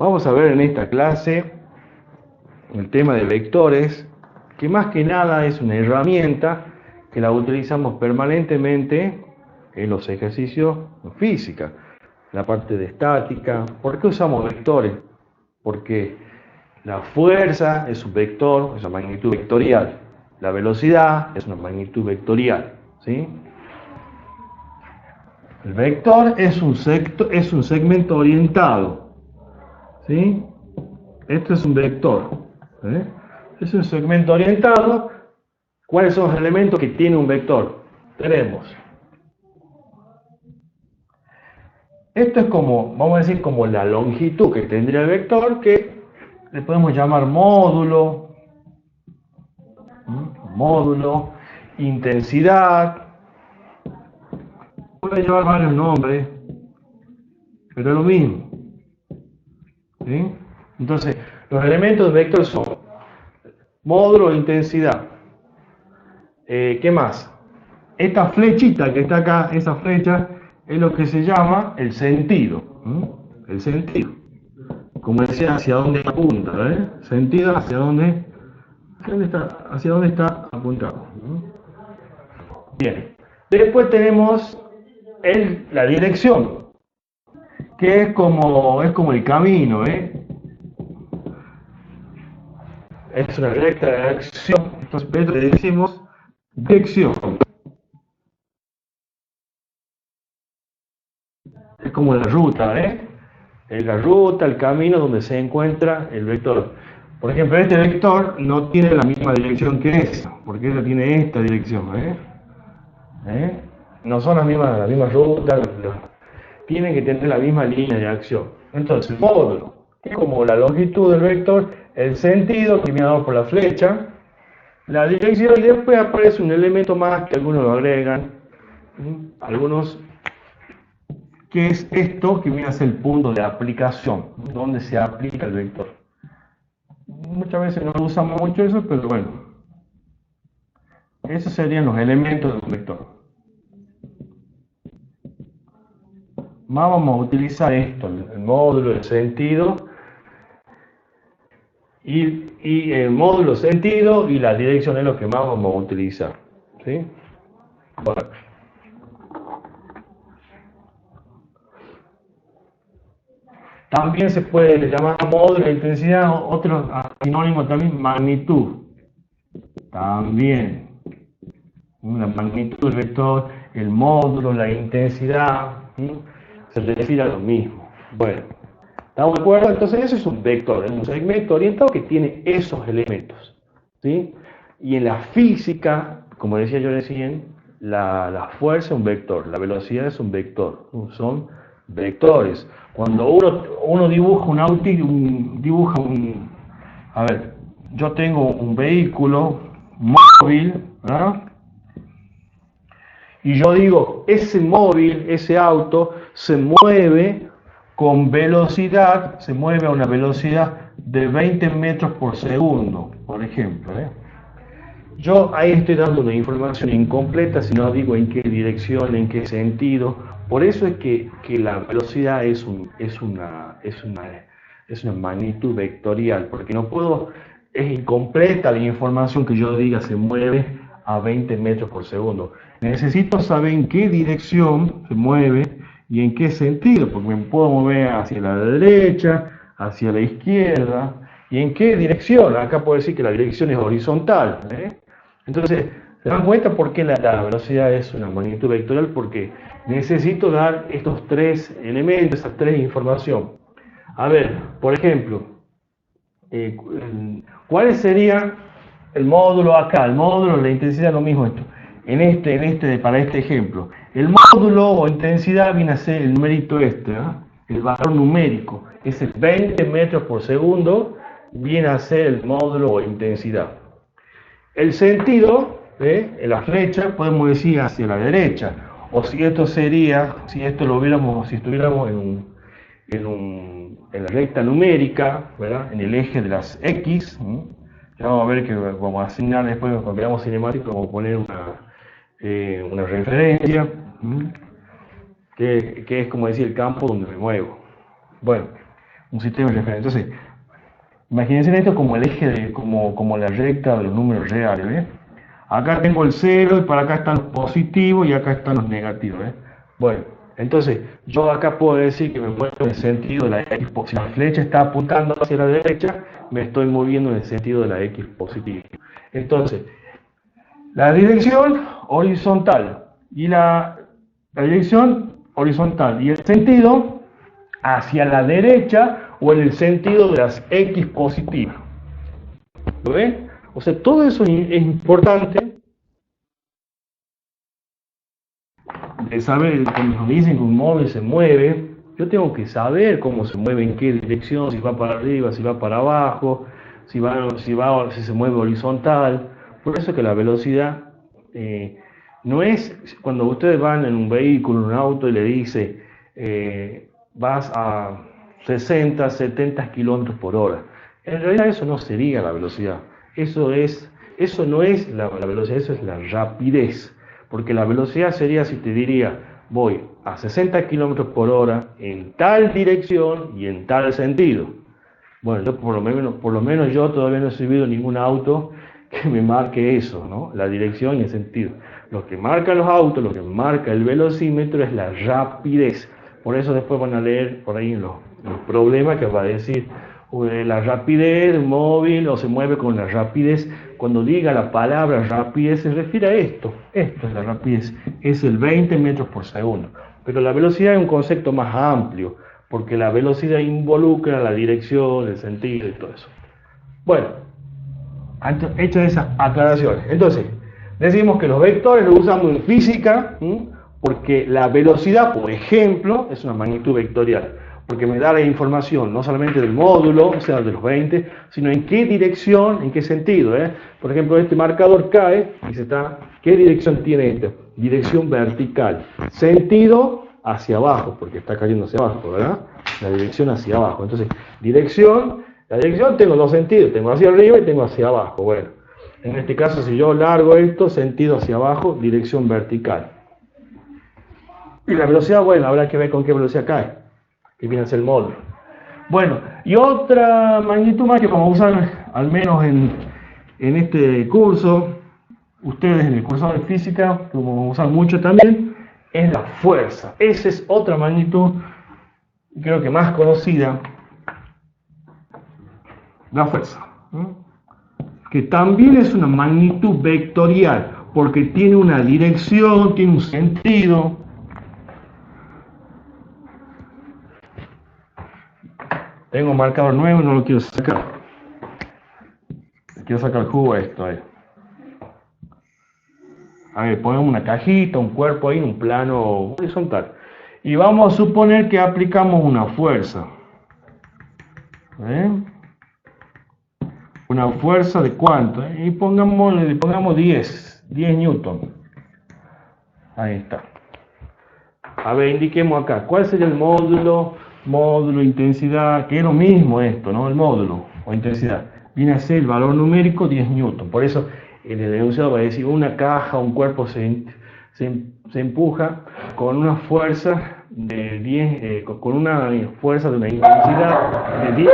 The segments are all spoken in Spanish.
Vamos a ver en esta clase el tema de vectores, que más que nada es una herramienta que la utilizamos permanentemente en los ejercicios de física, la parte de estática. ¿Por qué usamos vectores? Porque la fuerza es un vector, es una magnitud vectorial. La velocidad es una magnitud vectorial, ¿sí? El vector es un segmento orientado, ¿sí? Esto es un vector, ¿eh? Es un segmento orientado. ¿Cuáles son los elementos que tiene un vector? Tenemos. Esto es como, vamos a decir, como la longitud que tendría el vector, que le podemos llamar módulo, intensidad. Puede llevar varios nombres, pero es lo mismo, ¿sí? Entonces, los elementos del vector son módulo e intensidad. ¿Qué más? Esta flechita que está acá, esa flecha, es lo que se llama el sentido. El sentido. Como decía, hacia dónde apunta, ¿eh? Sentido hacia dónde está apuntado. Bien. Después tenemos la dirección, que es como el camino, ¿eh? Es una recta de acción. Entonces, le decimos dirección. Es como la ruta, ¿eh? Es la ruta, el camino donde se encuentra el vector. Por ejemplo, este vector no tiene la misma dirección que esa, porque esta tiene esta dirección, ¿eh? No son las mismas rutas, tienen que tener la misma línea de acción. Entonces, el módulo, que es como la longitud del vector, el sentido, que viene dado por la flecha, la dirección, y después aparece un elemento más que algunos lo agregan, algunos, que es esto que viene a ser el punto de aplicación, donde se aplica el vector. Muchas veces no usamos mucho eso, pero bueno, esos serían los elementos de un vector. Más vamos a utilizar esto, el módulo, el sentido, y el módulo, sentido y la dirección es lo que más vamos a utilizar, ¿sí? Bueno. También se puede llamar módulo de intensidad, otro sinónimo también, magnitud. También. La magnitud del vector, el módulo, la intensidad, se refiere a lo mismo. Bueno, ¿estamos de acuerdo? Entonces eso es un vector, es un segmento orientado que tiene esos elementos, ¿sí? Y en la física, como decía yo recién, la fuerza es un vector, la velocidad es un vector, son vectores. Cuando uno dibuja un auto, a ver, yo tengo un vehículo móvil, ¿verdad? Y yo digo, ese móvil, ese auto, se mueve con velocidad, se mueve a una velocidad de 20 metros por segundo, por ejemplo, ¿eh? Yo ahí estoy dando una información incompleta si no digo en qué dirección, en qué sentido. Por eso es que la velocidad es una magnitud vectorial, porque es incompleta la información que yo diga se mueve a 20 metros por segundo. Necesito saber en qué dirección se mueve y en qué sentido, porque me puedo mover hacia la derecha, hacia la izquierda, y en qué dirección. Acá puedo decir que la dirección es horizontal, ¿eh? Entonces, ¿se dan cuenta por qué la velocidad es una magnitud vectorial? Porque necesito dar estos tres elementos, estas tres informaciones. A ver, por ejemplo, ¿cuál sería el módulo acá? El módulo, la intensidad, lo mismo esto. Para este ejemplo. El módulo o intensidad viene a ser el numerito el valor numérico. Ese 20 metros por segundo viene a ser el módulo o intensidad. El sentido, en la flecha, podemos decir hacia la derecha. O si estuviéramos en la recta numérica, ¿verdad? En el eje de las X, ya vamos a ver que vamos a asignar después, cuando veamos cinemático, vamos a poner una referencia, que es como decir el campo donde me muevo. Bueno, un sistema de referencia. Entonces, imagínense esto como el eje, como la recta de los números reales, ¿ves? Acá tengo el 0 y para acá están los positivos y acá están los negativos, ¿ves? Bueno, entonces yo acá puedo decir que me muevo en el sentido de la X positiva. Si la flecha está apuntando hacia la derecha, me estoy moviendo en el sentido de la X positiva. Entonces, la dirección horizontal y la dirección horizontal y el sentido hacia la derecha o en el sentido de las X positivas. ¿Lo ven? O sea, todo eso es importante de saber. Cuando nos dicen que un móvil se mueve, yo tengo que saber cómo se mueve, en qué dirección, si va para arriba, si va para abajo, si se mueve horizontal. Por eso que la velocidad no es cuando ustedes van en un vehículo, en un auto y le dice vas a 60, 70 kilómetros por hora. En realidad eso no sería la velocidad. Eso no es la velocidad, eso es la rapidez. Porque la velocidad sería si te diría, voy a 60 kilómetros por hora en tal dirección y en tal sentido. Bueno, yo por lo menos yo todavía no he subido ningún auto que me marque eso, ¿no? La dirección y el sentido. Lo que marcan los autos, lo que marca el velocímetro es la rapidez. Por eso después van a leer por ahí los problemas que va a decir la rapidez móvil o se mueve con la rapidez. Cuando diga la palabra rapidez se refiere a esto. Esto es la rapidez, es el 20 metros por segundo. Pero la velocidad es un concepto más amplio, porque la velocidad involucra la dirección, el sentido y todo eso. Bueno, hechas esas aclaraciones, entonces decimos que los vectores los usamos en física, porque la velocidad, por ejemplo, es una magnitud vectorial, porque me da la información no solamente del módulo, o sea, de los 20, sino en qué dirección, en qué sentido. Por ejemplo, este marcador cae y ¿qué dirección tiene este? Dirección vertical. Sentido hacia abajo, porque está cayendo hacia abajo, ¿verdad? La dirección hacia abajo. Entonces, la dirección tengo dos sentidos, tengo hacia arriba y tengo hacia abajo. Bueno, en este caso, si yo largo esto, sentido hacia abajo, dirección vertical. Y la velocidad, bueno, habrá que ver con qué velocidad cae, que viene a ser el módulo. Bueno, y otra magnitud más que vamos a usar, al menos en este curso, ustedes en el curso de física, que vamos a usar mucho también, es la fuerza. Esa es otra magnitud, creo que más conocida, la fuerza, que también es una magnitud vectorial, porque tiene una dirección, tiene un sentido. Tengo un marcador nuevo y no lo quiero sacar. Quiero sacar el jugo a esto. A ver, ponemos una cajita, un cuerpo ahí en un plano horizontal. Y vamos a suponer que aplicamos una fuerza. Una fuerza de cuánto, y pongamos 10 newton. Ahí está. A ver, indiquemos acá, ¿cuál sería el módulo, intensidad? Que es lo mismo esto, ¿no? El módulo o intensidad. Viene a ser el valor numérico 10 newton. Por eso en el enunciado va a decir una caja, un cuerpo se empuja con una fuerza de 10, con una fuerza de una intensidad de 10.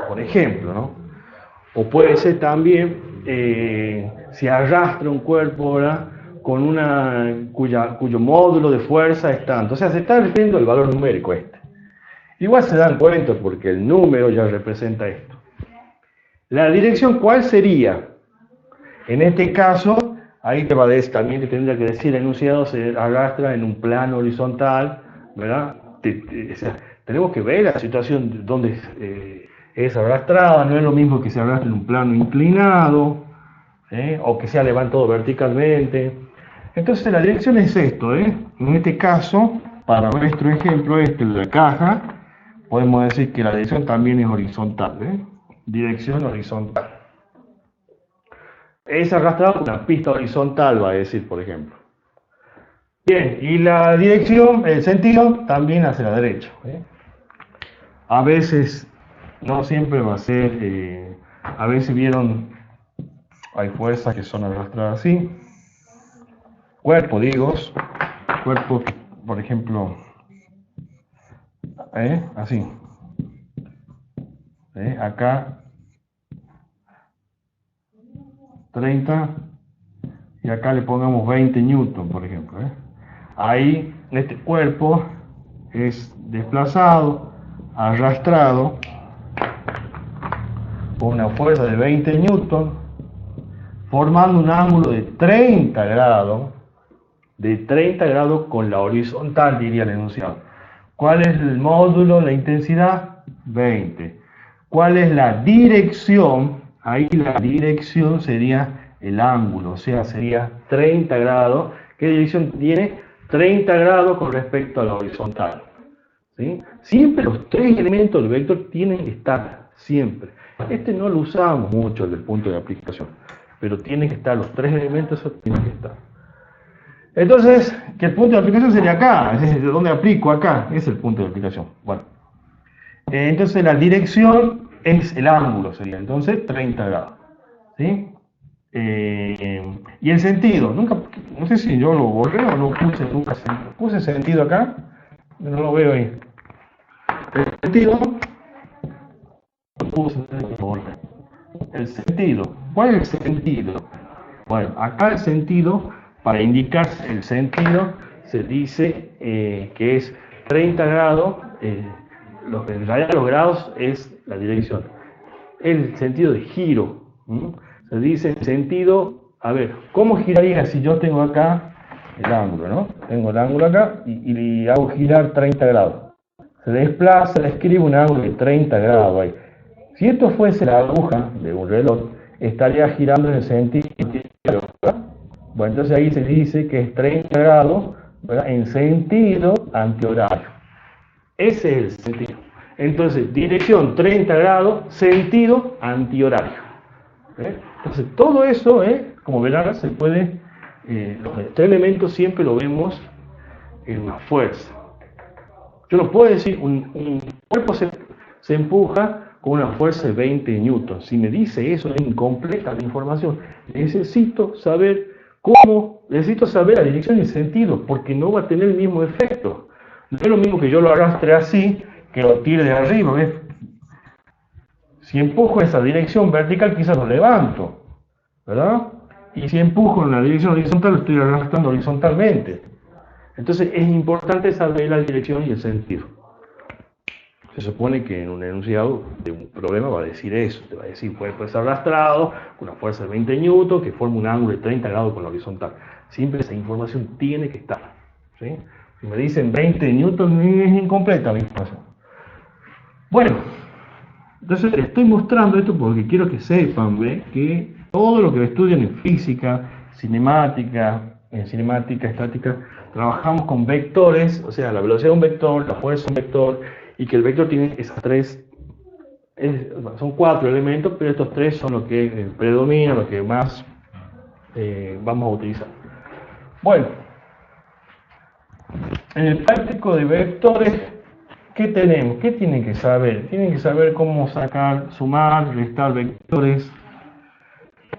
Por ejemplo, ¿no? O puede ser también si arrastra un cuerpo, ¿verdad? Con cuyo módulo de fuerza es tanto. O sea, se está refiriendo al valor numérico este. Igual se dan cuenta porque el número ya representa esto. La dirección, ¿cuál sería? En este caso, ahí también te tendría que decir, el enunciado se arrastra en un plano horizontal, ¿verdad? O sea, tenemos que ver la situación donde es arrastrada, no es lo mismo que se arrastre en un plano inclinado, o que sea levantado verticalmente. Entonces la dirección es esto, En este caso, para nuestro ejemplo de la caja, podemos decir que la dirección también es horizontal, Dirección horizontal. Es arrastrado una pista horizontal, va a decir, por ejemplo. Bien, y la dirección, el sentido, también hacia la derecha. A veces, no siempre va a ser, a veces vieron, hay fuerzas que son arrastradas así. Cuerpo, por ejemplo, Así. Acá 30 y acá le pongamos 20 newton, por ejemplo. Ahí este cuerpo es desplazado, arrastrado por una fuerza de 20 newton, formando un ángulo de 30 grados, con la horizontal, diría el enunciado. ¿Cuál es el módulo, la intensidad? 20. ¿Cuál es la dirección? Ahí la dirección sería el ángulo, o sea, sería 30 grados. ¿Qué dirección tiene? 30 grados con respecto a la horizontal. ¿Sí? Siempre los tres elementos del vector tienen que estar, siempre. Este no lo usamos mucho desde el punto de aplicación, pero tienen que estar, los tres elementos tienen que estar. Entonces, que el punto de aplicación sería acá, es decir, ¿dónde aplico? Acá, es el punto de aplicación. Bueno, entonces la dirección es el ángulo, sería entonces 30 grados. ¿Sí? Y el sentido, no sé si yo lo borré o no puse, nunca puse sentido acá, no lo veo ahí. El sentido, el sentido, ¿cuál es el sentido? Bueno, acá el sentido, para indicar el sentido, se dice que es 30 grados, en realidad los grados es la dirección. El sentido de giro, se dice el sentido, a ver, ¿cómo giraría si yo tengo acá el ángulo, ¿no? Tengo el ángulo acá y hago girar 30 grados. Se desplaza, le escribo un ángulo de 30 grados ahí. Si esto fuese la aguja de un reloj, estaría girando en el sentido, ¿verdad? Bueno, entonces ahí se dice que es 30 grados, ¿verdad?, en sentido antihorario. Ese es el sentido. Entonces, dirección 30 grados, sentido antihorario. Entonces, todo eso, como verán, se puede, los tres elementos siempre lo vemos en una fuerza. Yo no puedo decir, un cuerpo se empuja con una fuerza de 20 newtons. Si me dice eso, es incompleta la información. Necesito saber la dirección y el sentido, porque no va a tener el mismo efecto. No es lo mismo que yo lo arrastre así, que lo tire de arriba, ¿ves? Si empujo esa dirección vertical, quizás lo levanto, ¿verdad? Y si empujo en la dirección horizontal, lo estoy arrastrando horizontalmente. Entonces es importante saber la dirección y el sentido. Se supone que en un enunciado de un problema va a decir eso, te va a decir cuerpo es arrastrado con una fuerza de 20 newton que forma un ángulo de 30 grados con la horizontal. Siempre esa información tiene que estar, ¿sí? Si me dicen 20 newton es incompleta la información. Bueno, entonces les estoy mostrando esto porque quiero que sepan, ¿ve?, que todo lo que estudian en física, cinemática, estática, trabajamos con vectores, o sea, la velocidad es un vector, la fuerza es un vector, y que el vector tiene esas tres, son cuatro elementos, pero estos tres son los que predominan, los que más vamos a utilizar. Bueno, en el práctico de vectores, ¿qué tenemos? ¿Qué tienen que saber? Tienen que saber cómo sacar, sumar, restar vectores.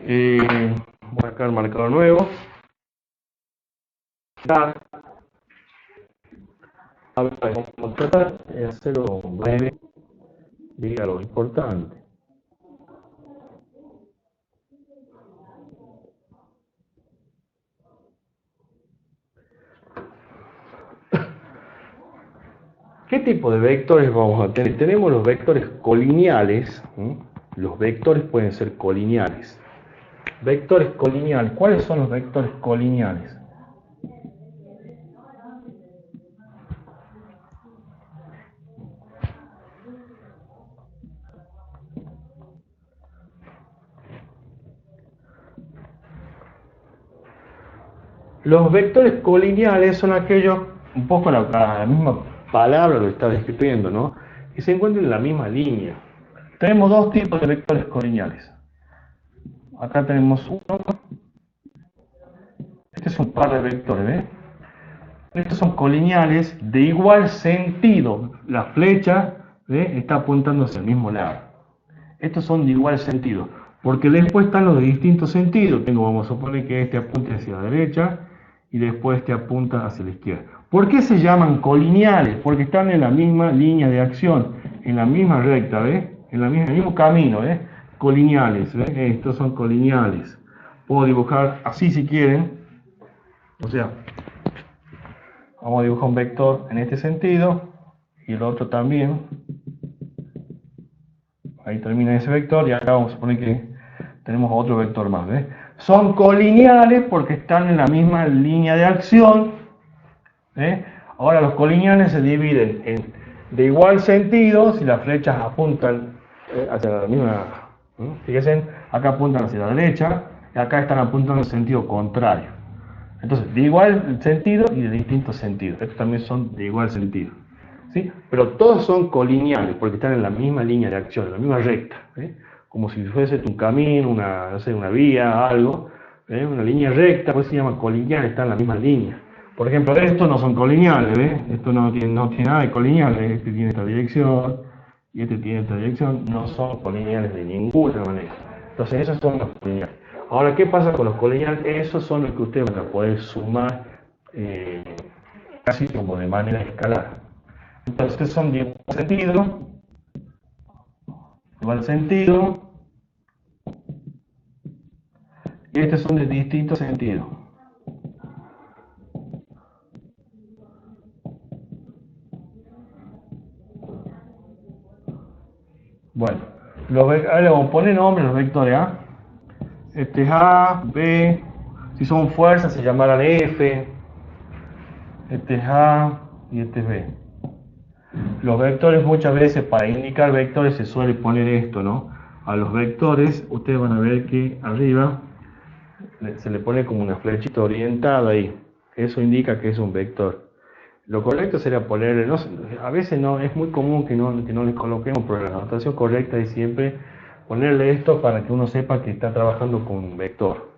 Voy a sacar marcador nuevo. A ver, vamos a tratar de hacerlo breve, diga lo importante. ¿Qué tipo de vectores vamos a tener? Tenemos los vectores colineales. Los vectores pueden ser colineales. Vectores colineales. ¿Cuáles son los vectores colineales? Los vectores colineales son aquellos, un poco la misma palabra lo está describiendo, ¿no?, que se encuentran en la misma línea. Tenemos dos tipos de vectores colineales. Acá tenemos uno. Este es un par de vectores, ¿ves? Estos son colineales de igual sentido. La flecha, ¿ves?, está apuntando hacia el mismo lado. Estos son de igual sentido, porque después están los de distinto sentido. Vamos a suponer que este apunte hacia la derecha y después te apunta hacia la izquierda. ¿Por qué se llaman colineales? Porque están en la misma línea de acción, en la misma recta, ¿ves? En el mismo camino, ¿ves? Colineales, ¿ves? Estos son colineales. Puedo dibujar así si quieren. O sea, vamos a dibujar un vector en este sentido y el otro también. Ahí termina ese vector y acá vamos a poner que tenemos otro vector más, ¿ves? Son colineales porque están en la misma línea de acción. Ahora los colineales se dividen de igual sentido si las flechas apuntan hacia la misma. Fíjense, acá apuntan hacia la derecha y acá están apuntando en sentido contrario. Entonces, de igual sentido y de distintos sentidos. Estos también son de igual sentido. ¿Sí? Pero todos son colineales porque están en la misma línea de acción, en la misma recta. Como si fuese un camino, no sé, una vía, algo. Una línea recta, pues se llama colineal, está en la misma línea. Por ejemplo, estos no son colineales, ¿ves? Esto no tiene nada de colineales. Este tiene esta dirección y este tiene esta dirección. No son colineales de ninguna manera. Entonces, esos son los colineales. Ahora, ¿qué pasa con los colineales? Esos son los que ustedes van a poder sumar casi como de manera escalar. Entonces, son de igual sentido, y estos son de distintos sentidos. Bueno, ahora le vamos a poner nombre a los vectores A. Este es A, B, si son fuerzas se llamarán F. Este es A y este es B. Los vectores muchas veces para indicar vectores se suele poner esto, ¿no? A los vectores ustedes van a ver que arriba se le pone como una flechita orientada ahí. Eso indica que es un vector. Lo correcto sería ponerle, no, a veces no, es muy común que no le coloquemos, pero la notación correcta es siempre ponerle esto para que uno sepa que está trabajando con un vector.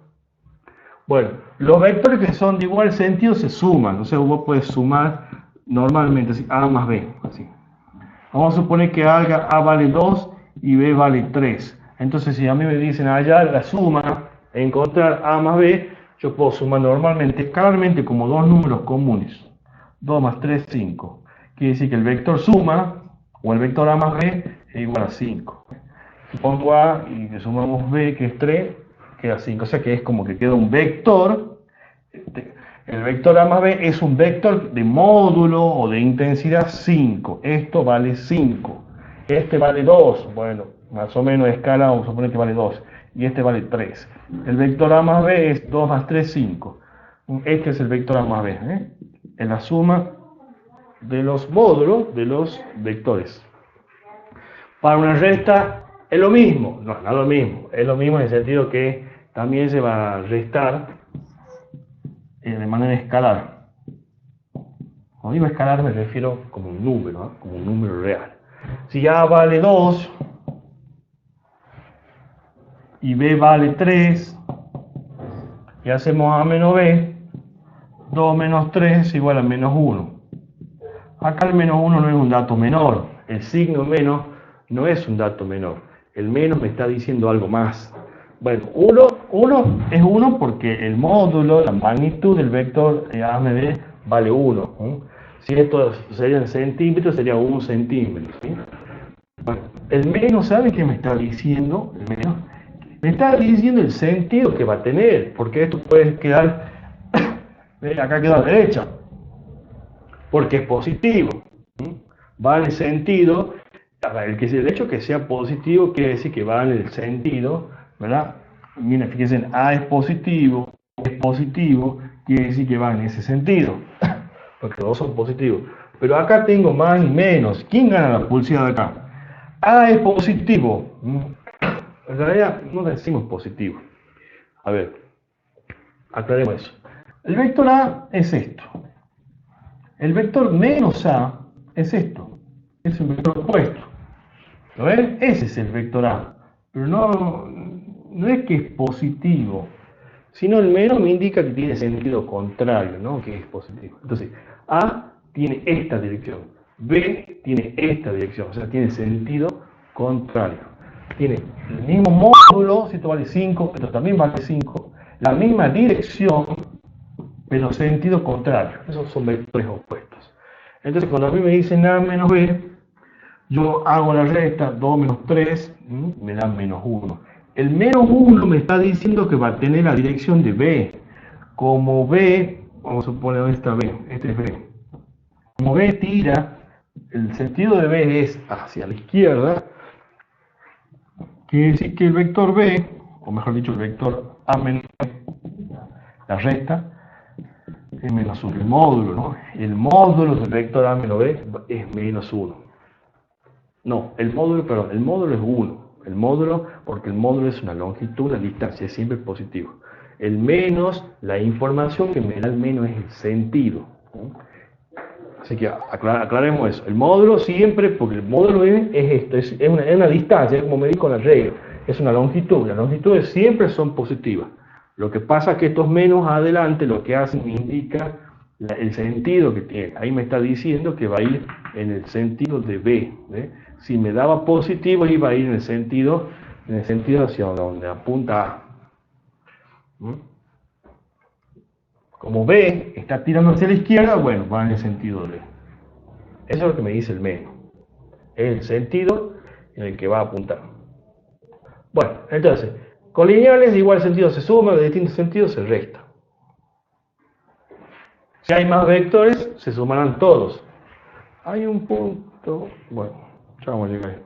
Bueno, los vectores que son de igual sentido se suman, o sea, vos puedes sumar normalmente, así, A más B, así. Vamos a suponer que A vale 2 y B vale 3. Entonces, si a mí me dicen allá la suma, encontrar A más B, yo puedo sumar normalmente, escalarmente, como dos números comunes. 2 más 3, 5. Quiere decir que el vector suma, o el vector A más B, es igual a 5. Si pongo A y le sumamos B, que es 3, queda 5. O sea que es como que queda un vector. El vector A más B es un vector de módulo o de intensidad 5. Esto vale 5. Este vale 2. Bueno, más o menos escala, vamos a suponer que vale 2. Y este vale 3. El vector A más B es 2 más 3, 5. Este es el vector A más B. En la suma de los módulos de los vectores. Para una recta es lo mismo. No es lo mismo. Es lo mismo en el sentido que también se va a restar de manera escalar. Cuando digo escalar me refiero como un número, ¿no? Como un número real. Si A vale 2 y B vale 3 y hacemos A menos B, 2 menos 3 es igual a menos 1. Acá el menos 1 no es un dato menor. El signo menos no es un dato menor. El menos me está diciendo algo más. Bueno, 1 es 1 porque el módulo, la magnitud del vector A más B vale 1. Si esto sería en centímetros, sería 1 centímetro. ¿Sí? Bueno, el menos, ¿sabe qué me está diciendo? El menos me está diciendo el sentido que va a tener, porque esto puede quedar, acá queda a la derecha, porque es positivo. Va en el sentido, el hecho que sea positivo quiere decir que va en el sentido, ¿verdad? Mira, fíjense, A es positivo, quiere decir que va en ese sentido, porque los dos son positivos. Pero acá tengo más y menos. ¿Quién gana la pulsada acá? A es positivo. En realidad no decimos positivo. A ver, aclaremos eso. El vector A es esto. El vector menos A es esto. Es un vector opuesto. ¿Lo ven? Ese es el vector A. Pero no es que es positivo, sino el menos me indica que tiene sentido contrario, ¿no? Que es positivo. Entonces, A tiene esta dirección, B tiene esta dirección, o sea, tiene sentido contrario. Tiene el mismo módulo, si esto vale 5, esto también vale 5, la misma dirección, pero sentido contrario. Esos son vectores opuestos. Entonces, cuando a mí me dicen A menos B, yo hago la resta, 2 menos 3, me da menos 1. El menos 1 me está diciendo que va a tener la dirección de B. Como B, vamos a suponer esta B, este es B. Como B tira, el sentido de B es hacia la izquierda, quiere decir que el vector B, o mejor dicho, el vector A menos B, la resta, es menos 1. El módulo, ¿no? El módulo del vector A menos B es menos 1. No, el módulo es 1. El módulo, porque el módulo es una longitud, la distancia es siempre positivo. El menos, la información que me da el menos es el sentido, ¿no? Así que aclaremos eso. El módulo siempre, porque el módulo es esto, es una distancia, es como medir con la regla, es una longitud. Las longitudes siempre son positivas. Lo que pasa es que estos menos adelante lo que hacen indica el sentido que tiene. Ahí me está diciendo que va a ir en el sentido de B, ¿eh? Si me daba positivo iba a ir en el sentido hacia donde apunta A. Como B está tirando hacia la izquierda, bueno, va en el sentido de B. Eso es lo que me dice el menos. Es el sentido en el que va a apuntar. Bueno, entonces, con lineales de igual sentido se suma, de distintos sentidos se resta. Si hay más vectores, se sumarán todos. Hay un punto, bueno, ya vamos a llegar ahí.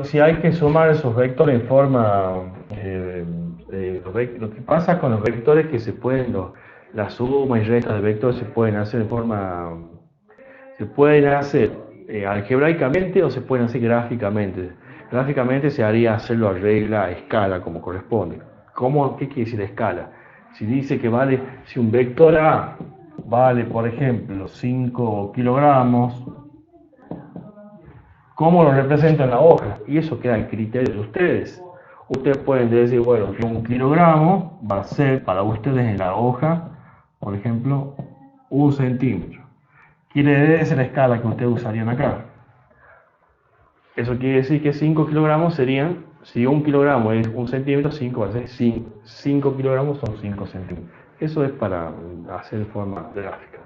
Si hay que sumar esos vectores en forma, lo que pasa con los vectores que se pueden, la suma y resta de vectores se pueden hacer en forma, se pueden hacer algebraicamente o se pueden hacer gráficamente. Gráficamente se haría hacerlo a regla, a escala, como corresponde. ¿Qué quiere decir escala? Si dice que vale, si un vector A vale, por ejemplo, 5 kilogramos, ¿cómo lo representa en la hoja? Y eso queda al criterio de ustedes. Ustedes pueden decir, bueno, que 1 kilogramo va a ser para ustedes en la hoja, por ejemplo, 1 centímetro. Quiere decir la escala que ustedes usarían acá. Eso quiere decir que 5 kilogramos serían, si 1 kilogramo es 1 centímetro, 5 va a ser 5 kilogramos son 5 centímetros. Eso es para hacer de forma gráfica.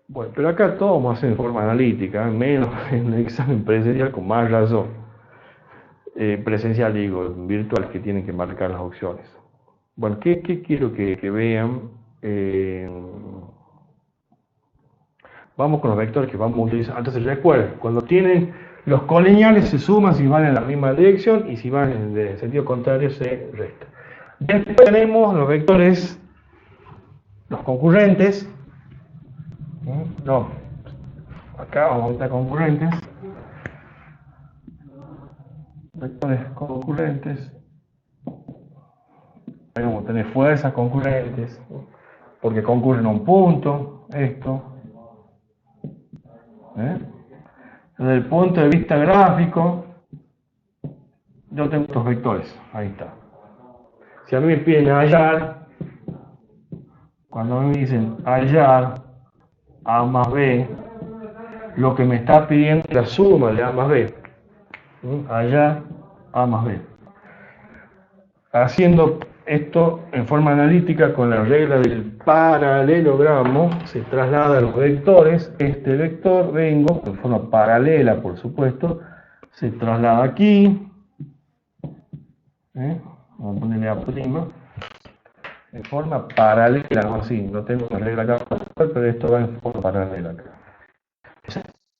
Bueno, pero acá todo vamos a hacer de forma analítica, menos en el examen presencial con más razón. Presencial digo, virtual, que tienen que marcar las opciones. Bueno, ¿qué quiero que vean? Vamos con los vectores que vamos a utilizar. Entonces recuerden, cuando tienen los colineales se suman si van en la misma dirección y si van en el sentido contrario se resta. Después tenemos los vectores, los concurrentes. No, acá vamos a meter concurrentes. Vectores concurrentes. Ahí vamos a tener fuerzas concurrentes, porque concurren a un punto, esto. Desde el punto de vista gráfico, yo tengo estos vectores, ahí está. Si a mí me piden hallar, cuando me dicen hallar A más B, lo que me está pidiendo es la suma de A más B. Hallar A más B. Haciendo esto en forma analítica con la regla del paralelogramo, se traslada a los vectores. Este vector, vengo, en forma paralela, por supuesto, se traslada aquí. Vamos a ponerle A', en forma paralela, no así, no tengo una regla acá, pero esto va en forma paralela acá.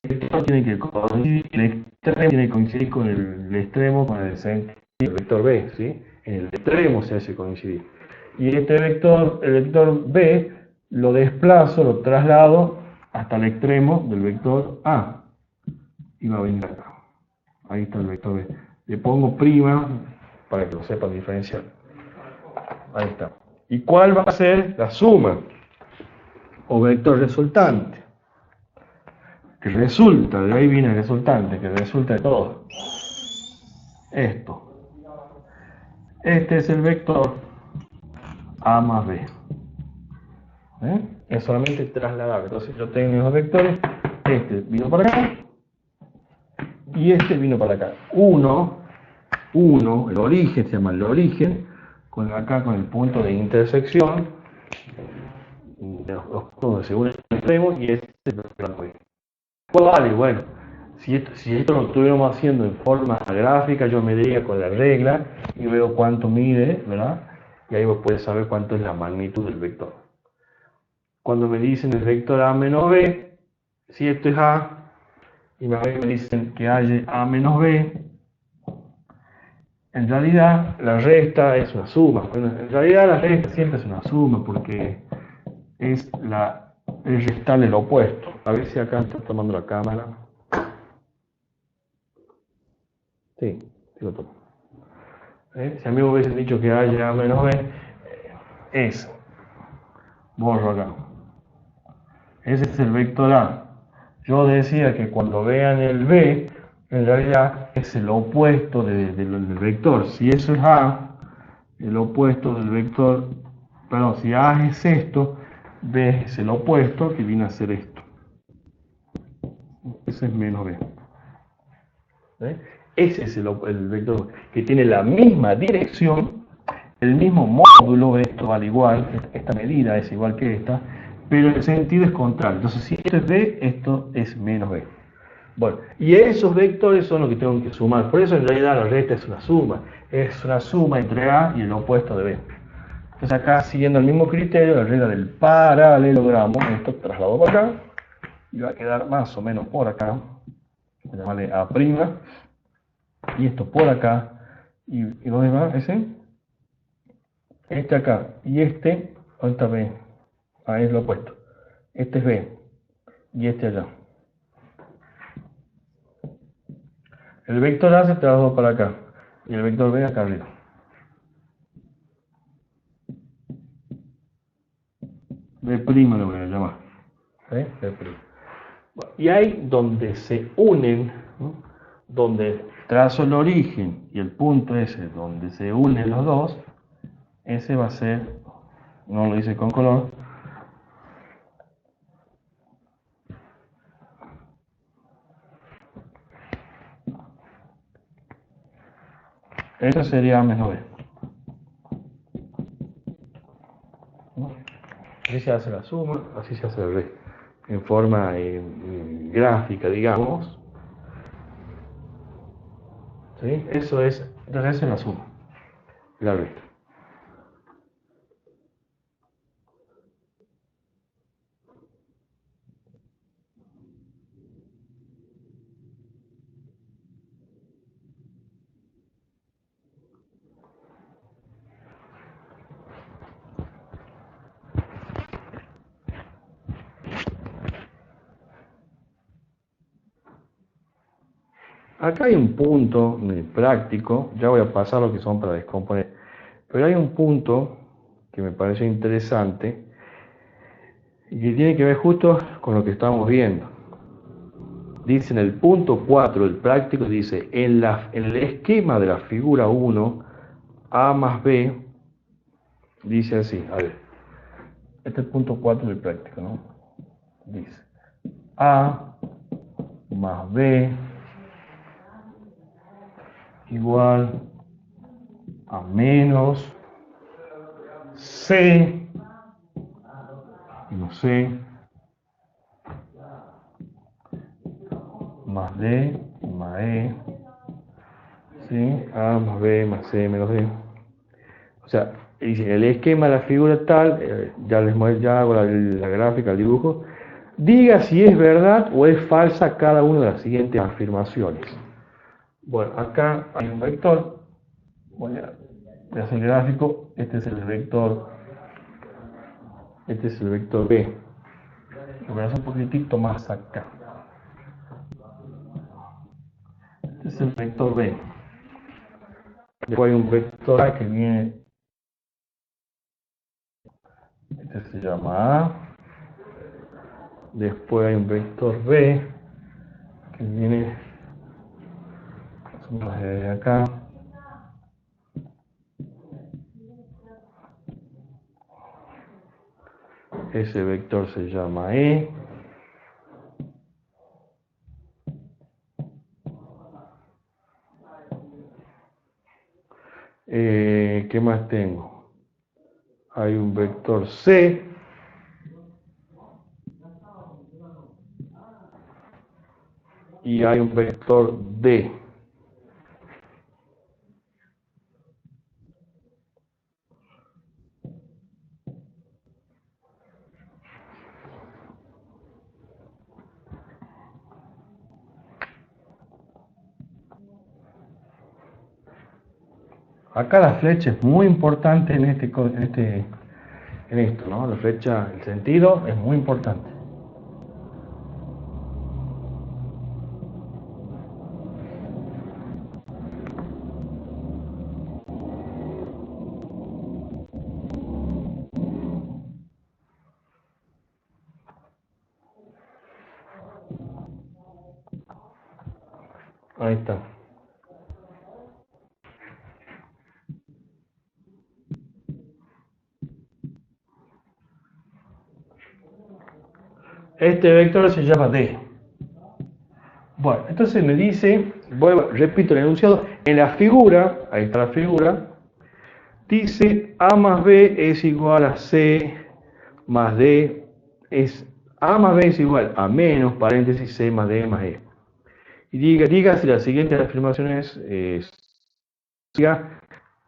El vector tiene que coincidir, el extremo tiene que coincidir con el extremo, con el sentido del vector B, ¿sí? En el extremo se hace coincidir. Y este vector, el vector B, lo desplazo, lo traslado hasta el extremo del vector A. Y va a venir acá. Ahí está el vector B. Le pongo prima para que lo sepan diferenciar. Ahí está. ¿Y cuál va a ser la suma? O vector resultante. Que resulta, de ahí viene el resultante, que resulta de todo. Esto. Este es el vector A más B. Es solamente trasladar. Entonces yo tengo los vectores, este vino para acá y este vino para acá. Uno, el origen, se llama el origen, con acá con el punto de intersección, de los puntos se unen extremos, y este es el vector. Vale, bueno, si esto lo estuviéramos haciendo en forma gráfica, yo mediría con la regla y veo cuánto mide, ¿verdad? Y ahí vos puedes saber cuánto es la magnitud del vector. Cuando me dicen el vector A menos B, si esto es A, y me dicen que hay A menos B, en realidad la resta es una suma. Bueno, en realidad la resta siempre es una suma porque es restar el opuesto. A ver si acá está tomando la cámara. Sí, lo tomo. Si a mí me hubiesen dicho que hay A menos B, es, borro acá. Ese es el vector A. Yo decía que cuando vean el B, en realidad es el opuesto del vector. Si eso es A, el opuesto del vector, perdón, si A es esto, B es el opuesto, que viene a ser esto. Ese es menos B. Ese es el vector que tiene la misma dirección, el mismo módulo, esto vale igual, esta medida es igual que esta, pero el sentido es contrario. Entonces, si esto es B, esto es menos B. Bueno, y esos vectores son los que tengo que sumar. Por eso en realidad la resta es una suma entre A y el opuesto de B. Entonces acá, siguiendo el mismo criterio, la regla del paralelogramo, esto traslado para acá, y va a quedar más o menos por acá, voy a llamarle A', y esto por acá, y ¿dónde va ese? Este acá, y este, ¿dónde está B? Ahí es lo opuesto. Este es B, y este allá. El vector A se trasladó para acá, y el vector B acá arriba. B' lo voy a llamar. B'. Y ahí donde se unen, ¿no? Donde trazo el origen y el punto ese donde se unen los dos, ese va a ser, no lo hice con color, ese sería A menos B. ¿No? Así se hace la suma, así se hace el B. En forma gráfica, digamos. ¿Sí? Eso es, entonces esa es la suma, la resta. Acá hay un punto práctico, ya voy a pasar lo que son para descomponer, pero hay un punto que me parece interesante y que tiene que ver justo con lo que estamos viendo. Dice en el punto 4 del práctico, dice, en el esquema de la figura 1, A más B, dice así, a ver, este es el punto 4 del práctico, ¿no? Dice, A más B igual a menos C, menos C, más D más E, ¿sí? A más B más C menos D. O sea, dice, el esquema de la figura tal, ya hago la gráfica, el dibujo, diga si es verdad o es falsa cada una de las siguientes afirmaciones. Bueno, acá hay un vector, voy a hacer el gráfico, este es el vector B. Lo voy a hacer un poquitito más acá. Este es el vector B. Después hay un vector A que viene, este se llama A. Después hay un vector B que viene más o menos desde acá. Ese vector se llama E. ¿Qué más tengo? Hay un vector C. Y hay un vector D. Acá la flecha es muy importante en esto, ¿no? La flecha, el sentido es muy importante. Ahí está. Este vector se llama D. Bueno, entonces me dice, repito el enunciado, en la figura, ahí está la figura, dice A más B es igual a C más D, A más B es igual a menos, paréntesis, C más D más E. Y diga si la siguiente afirmación diga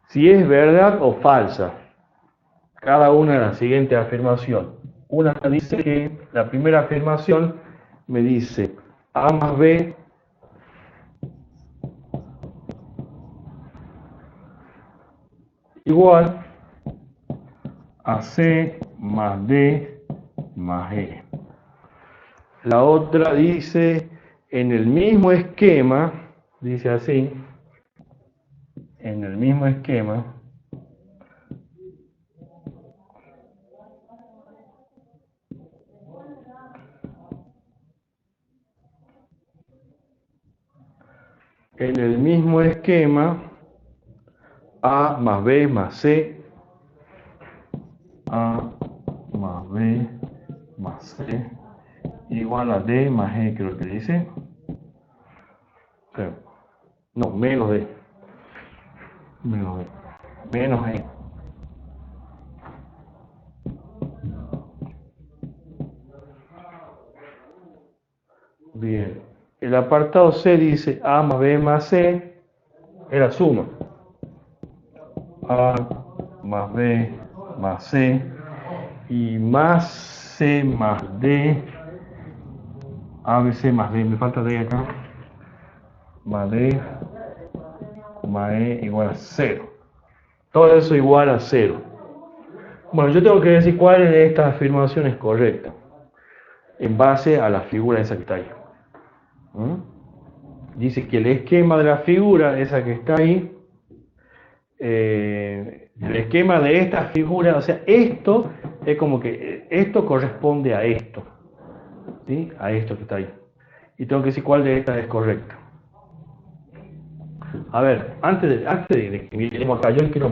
si es verdad o falsa. Cada una de las siguientes afirmaciones. Una dice que la primera afirmación me dice A más B igual a C más D más E. La otra dice en el mismo esquema, dice así, en el mismo esquema, A más B más C, A más B más C, igual a D más E, creo que dice. No, menos D. Menos D. Menos E. Bien. El apartado C dice A más B más C es la suma. A más B más C y más C más D, ABC más D, me falta D acá, más D más E igual a 0. Todo eso igual a 0. Bueno, yo tengo que decir cuál de estas afirmaciones es correcta en base a la figura esa que está ahí. Dice que el esquema de la figura esa que está ahí, el esquema de esta figura, o sea, esto es como que esto corresponde a esto, ¿sí? A esto que está ahí. Y tengo que decir cuál de estas es correcta. A ver, antes de que miremos acá, yo les quiero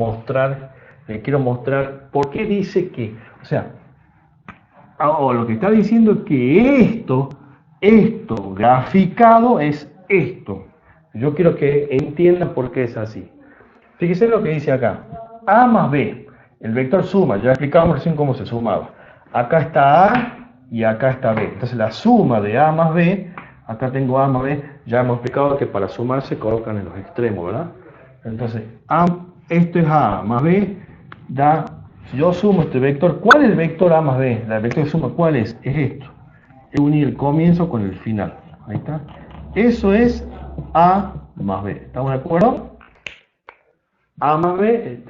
mostrar por qué dice que, o sea, lo que está diciendo es que esto graficado es esto. Yo quiero que entiendan por qué es así. Fíjense lo que dice acá. A más B, el vector suma, ya explicamos recién cómo se sumaba. Acá está A y acá está B. Entonces la suma de A más B, acá tengo A más B, ya hemos explicado que para sumar se colocan en los extremos, ¿verdad? Entonces, esto es A más B, si yo sumo este vector, ¿cuál es el vector A más B? El vector de suma, ¿cuál es? Es esto. Es unir el comienzo con el final. Ahí está. Eso es A más B. ¿Estamos de acuerdo? A más B,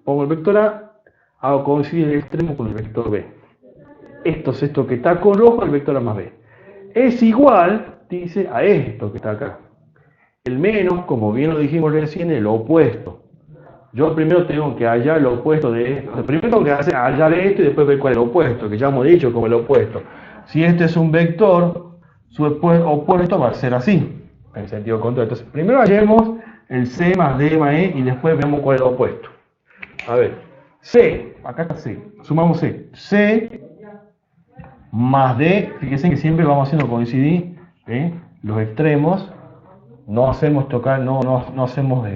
pongo el vector A, hago coincidir el extremo con el vector B. Esto es esto que está con rojo, el vector A más B. Es igual, dice, a esto que está acá. El menos, como bien lo dijimos recién, el opuesto. Yo primero tengo que hallar el opuesto de esto. Primero tengo que hallar esto y después ver cuál es el opuesto, que ya hemos dicho como el opuesto. Si este es un vector, su opuesto va a ser así, en sentido contrario. Entonces, primero hallemos el C más D más E y después vemos cuál es el opuesto. A ver, C, acá está C, sumamos C. C más D, fíjense que siempre vamos haciendo coincidir los extremos, no hacemos tocar, no hacemos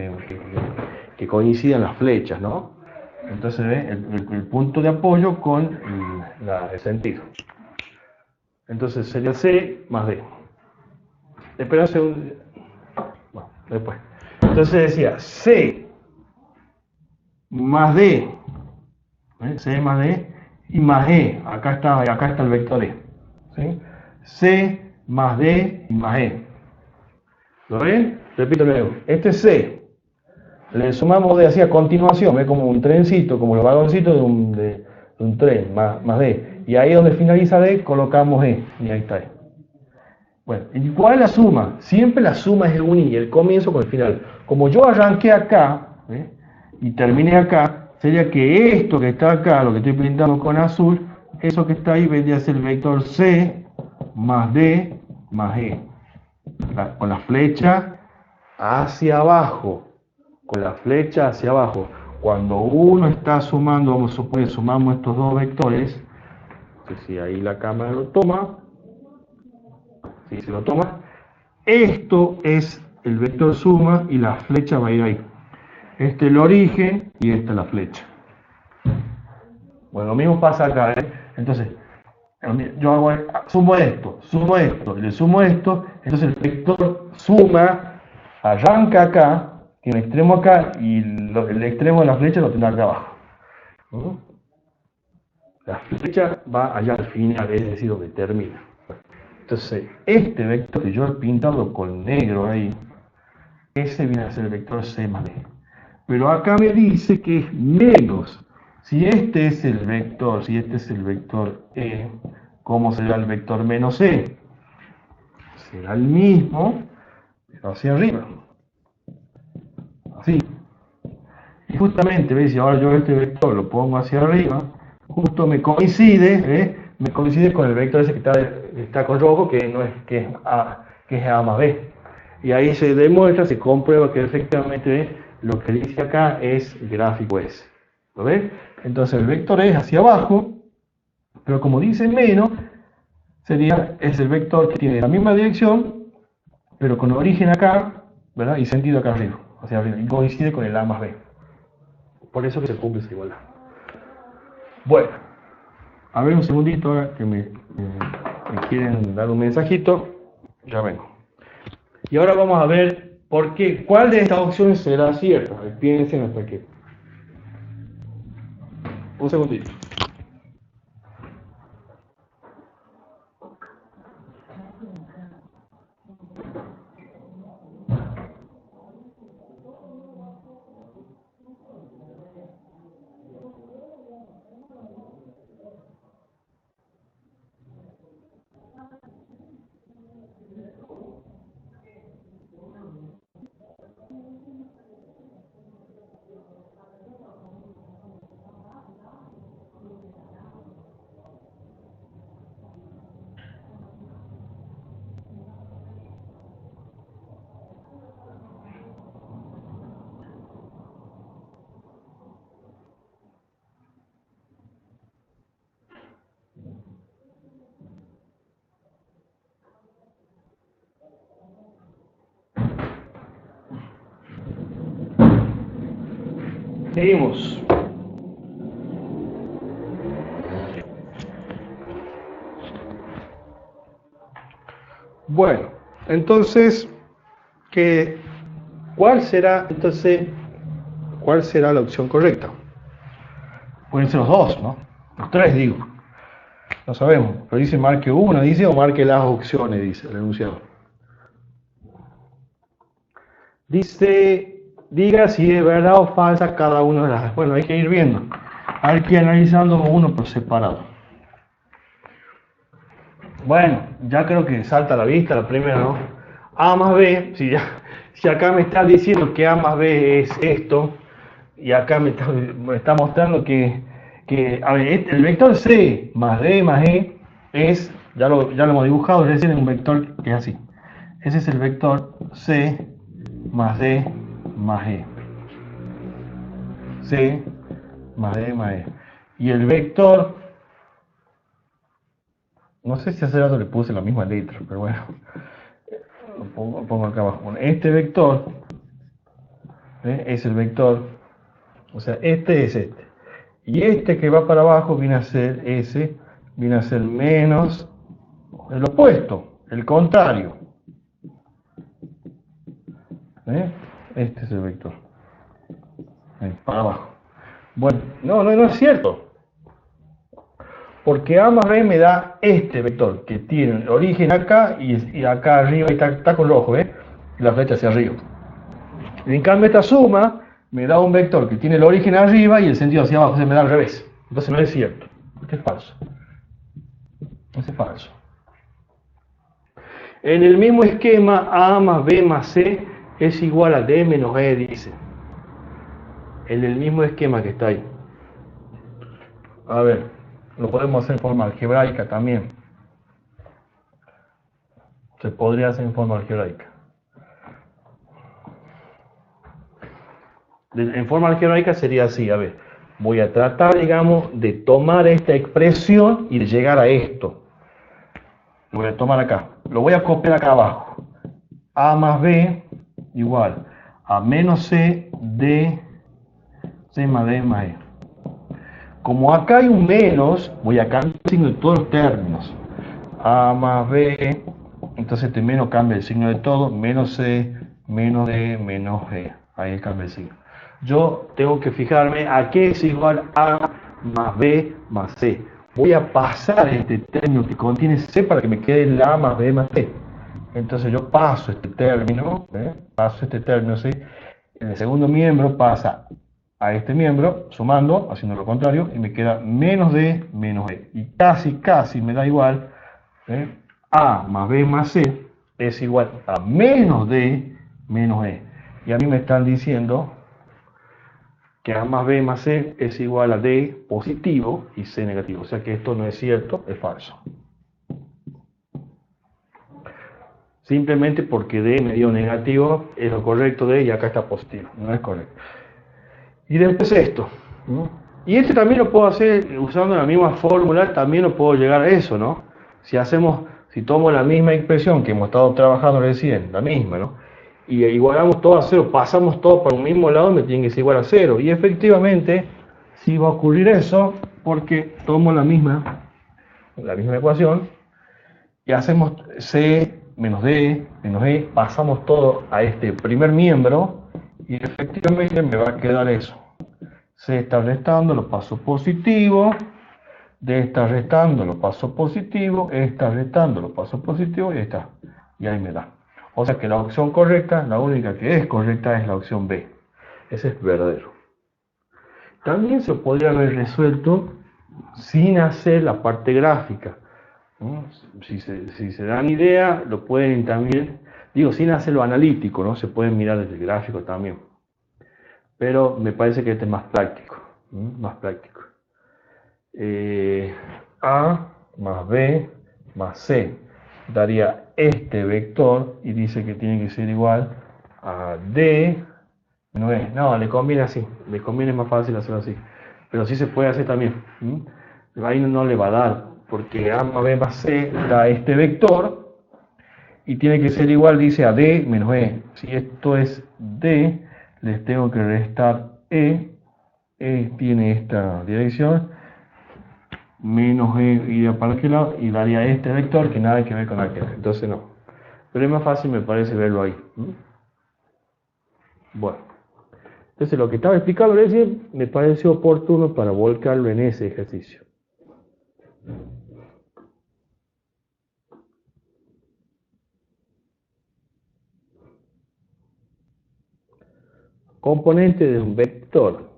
que coincidan las flechas, ¿no? Entonces el punto de apoyo con el sentido. Entonces sería C más D. Espera un segundo. Bueno, después. Entonces decía C más D, C más D y más E. Acá está el vector E. ¿Sí? C más D y más E. ¿Lo ven? Repito luego. Este es C. Le sumamos D así a continuación, ¿ve? Como un trencito, como los vagoncitos de un tren, más D. Y ahí donde finaliza D, colocamos E. Y ahí está E. Bueno, ¿y cuál es la suma? Siempre la suma es el unir, el comienzo con el final. Como yo arranqué acá y terminé acá, sería que esto que está acá, lo que estoy pintando con azul, eso que está ahí vendría a ser el vector C más D más E. Con la flecha hacia abajo. Con la flecha hacia abajo. Cuando uno está sumando, vamos a suponer, sumamos estos dos vectores, no sé si ahí la cámara lo toma, si se lo toma, esto es el vector suma y la flecha va a ir ahí. Este es el origen y esta es la flecha. Bueno, lo mismo pasa acá, Entonces, yo sumo esto, y le sumo esto, entonces el vector suma, arranca acá, tiene un extremo acá, y el extremo de la flecha lo tendrá acá abajo. La flecha va allá al final, es decir, donde termina. Entonces, este vector que yo he pintado con negro ahí, ese viene a ser el vector C más D. Pero acá me dice que es menos. Si este es el vector, E, ¿cómo será el vector menos E? Será el mismo, pero hacia arriba. Así. Y justamente, ¿ves? Si ahora yo este vector lo pongo hacia arriba, justo me coincide con el vector ese que está con rojo, que es A más B. Y ahí se demuestra, se comprueba que efectivamente lo que dice acá es el gráfico ese. ¿Lo ves? Entonces el vector es hacia abajo, pero como dice menos, es el vector que tiene la misma dirección, pero con origen acá, ¿verdad? Y sentido acá arriba, hacia arriba, y coincide con el A más B. Por eso que se cumple esa igualdad. Bueno, a ver un segundito ahora que me quieren dar un mensajito. Ya vengo. Y ahora vamos a ver cuál de estas opciones será cierta. Piensen hasta que. Un segundito. Seguimos. Bueno, entonces, ¿cuál será la opción correcta? Pueden ser los dos, ¿no? Los tres, digo. No sabemos. Pero dice marque una, dice, o marque las opciones, dice el enunciado. Dice, diga si es verdad o falsa cada una de las. Bueno, hay que ir viendo. Hay que ir analizando uno por separado. Bueno, ya creo que salta a la vista la primera, ¿no? A más B, si acá me está diciendo que A más B es esto, y acá me está mostrando que a ver, el vector C más D más E es, ya lo hemos dibujado, es decir, es un vector que es así. Ese es el vector C más D más E. C más D más E. Y el vector No sé si hace rato le puse la misma letra, pero bueno, lo pongo acá abajo. Bueno, este vector es el vector, o sea, este es este. Y este que va para abajo viene a ser ese, viene a ser menos el opuesto, el contrario. Este es el vector. Ahí, para abajo. Bueno, no es cierto. Porque A más B me da este vector, que tiene el origen acá y acá arriba está con rojo, la flecha hacia arriba. En cambio esta suma me da un vector que tiene el origen arriba y el sentido hacia abajo, se me da al revés. Entonces no es cierto. Este es falso. Este es falso. En el mismo esquema, A más B más C es igual a D menos E, dice. En el mismo esquema que está ahí. A ver, lo podemos hacer en forma algebraica también. Se podría hacer en forma algebraica. En forma algebraica sería así, a ver. Voy a tratar, digamos, de tomar esta expresión y de llegar a esto. Lo voy a tomar acá. Lo voy a copiar acá abajo. A más B igual a menos C de C más D más E. Como acá hay un menos, voy a cambiar el signo de todos los términos. A más B, entonces este menos cambia el signo de todo, menos C, menos D, menos E. Ahí cambia el signo. Yo tengo que fijarme a qué es igual A más B más C. Voy a pasar este término que contiene C para que me quede el A más B más C. Entonces yo paso este término, C. En el segundo miembro pasa a este miembro, sumando, haciendo lo contrario, y me queda menos D menos E. Y casi me da igual, A más B más C es igual a menos D menos E. Y a mí me están diciendo que A más B más C es igual a D positivo y C negativo. O sea que esto no es cierto, es falso. Simplemente porque D me dio negativo es lo correcto de y acá está positivo. No es correcto. Y después esto. ¿No? Y este también lo puedo hacer usando la misma fórmula, también lo puedo llegar a eso, ¿no? Si tomo la misma expresión que hemos estado trabajando recién, la misma, ¿no? Y igualamos todo a cero, pasamos todo por un mismo lado, me tiene que ser igual a cero. Y efectivamente, sí va a ocurrir eso, porque tomo la misma ecuación, y hacemos C menos D menos E, pasamos todo a este primer miembro, y efectivamente me va a quedar eso. C está restando, lo paso positivo, D está restando, lo paso positivo, E está restando, lo paso positivo, y ahí está. Y ahí me da. O sea que la opción correcta, la única que es correcta es la opción B. Ese es verdadero. También se podría haber resuelto sin hacer la parte gráfica. ¿No? Si se dan idea, lo pueden también, sin hacerlo analítico, ¿no? Se pueden mirar desde el gráfico también. Pero me parece que este es más práctico. Más práctico. A más B más C daría este vector y dice que tiene que ser igual a D. No, le conviene así, le conviene más fácil hacerlo así, pero sí se puede hacer también. Ahí no le va a dar, porque A más B más C da este vector y tiene que ser igual, dice, a D menos E. Si esto es D, les tengo que restar E tiene esta dirección, menos E iría para aquel lado y daría este vector que nada que ver con aquel, entonces no. Pero es más fácil me parece verlo ahí. Bueno, entonces lo que estaba explicando recién me pareció oportuno para volcarlo en ese ejercicio. Componente de un vector.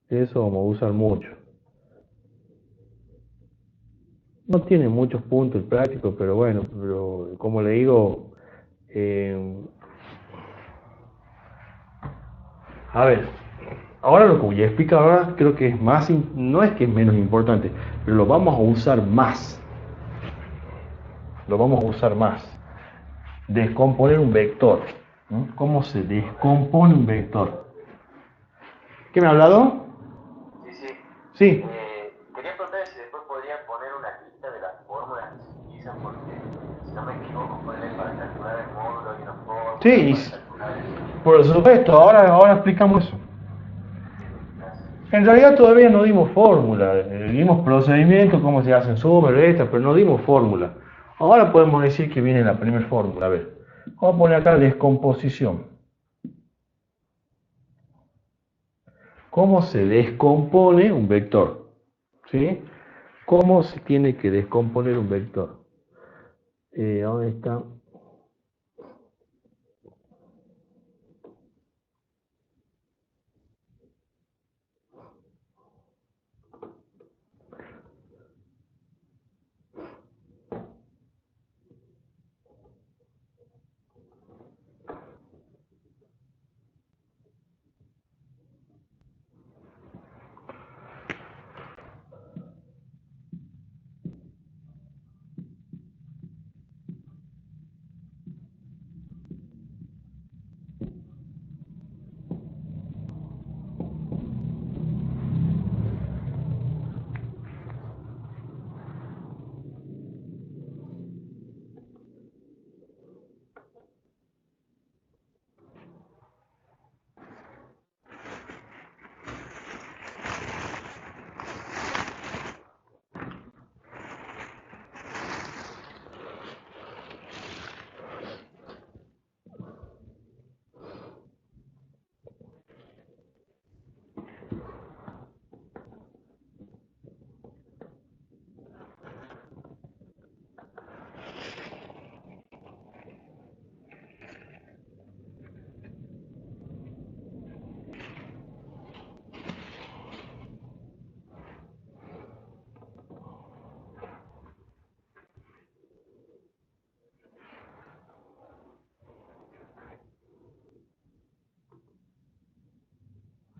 Eso vamos a usar mucho. No tiene muchos puntos prácticos, pero bueno, como le digo, a ver, ahora lo que voy a explicar ahora creo que es más, no es que es menos importante, pero lo vamos a usar más. Lo vamos a usar más. Descomponer un vector. ¿Cómo se descompone un vector? ¿Qué me ha hablado? Sí, sí. Sí. Quería preguntar si después podrían poner una lista de las fórmulas Sí, por supuesto, ahora explicamos eso. En realidad todavía no dimos fórmula, dimos procedimiento, cómo se hacen suma, resta, pero no dimos fórmula. Ahora podemos decir que viene la primera fórmula. A ver, vamos a poner acá descomposición. ¿Cómo se descompone un vector? ¿Sí? ¿Cómo se tiene que descomponer un vector? ¿Dónde está?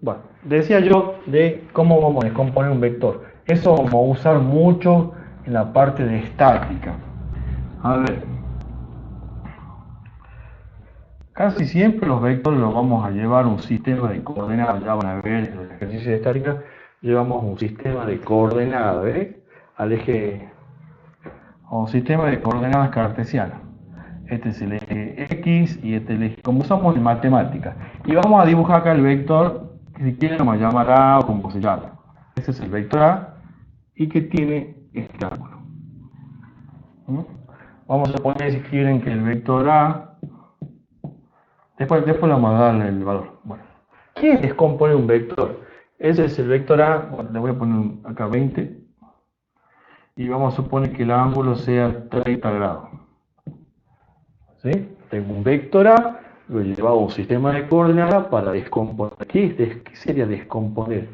Bueno, decía yo de cómo vamos a descomponer un vector. Eso vamos a usar mucho en la parte de estática. A ver, casi siempre los vectores los vamos a llevar a un sistema de coordenadas. Ya van a ver en el ejercicio de estática, llevamos un sistema de coordenadas, ¿ves? Al eje, o un sistema de coordenadas cartesianas. Este es el eje X y este es el eje, como usamos en matemáticas. Y vamos a dibujar acá el vector, que si quieren vamos a llamar A o como se llama. Este es el vector A y que tiene este ángulo. Vamos a poner si quieren que el vector A, después le vamos a darle el valor. Bueno, ¿qué descompone un vector? Ese es el vector A, bueno, le voy a poner acá 20 y vamos a suponer que el ángulo sea 30 grados. ¿Sí? Tengo un vector A, lo he llevado a un sistema de coordenadas para descomponer. ¿Qué sería descomponer?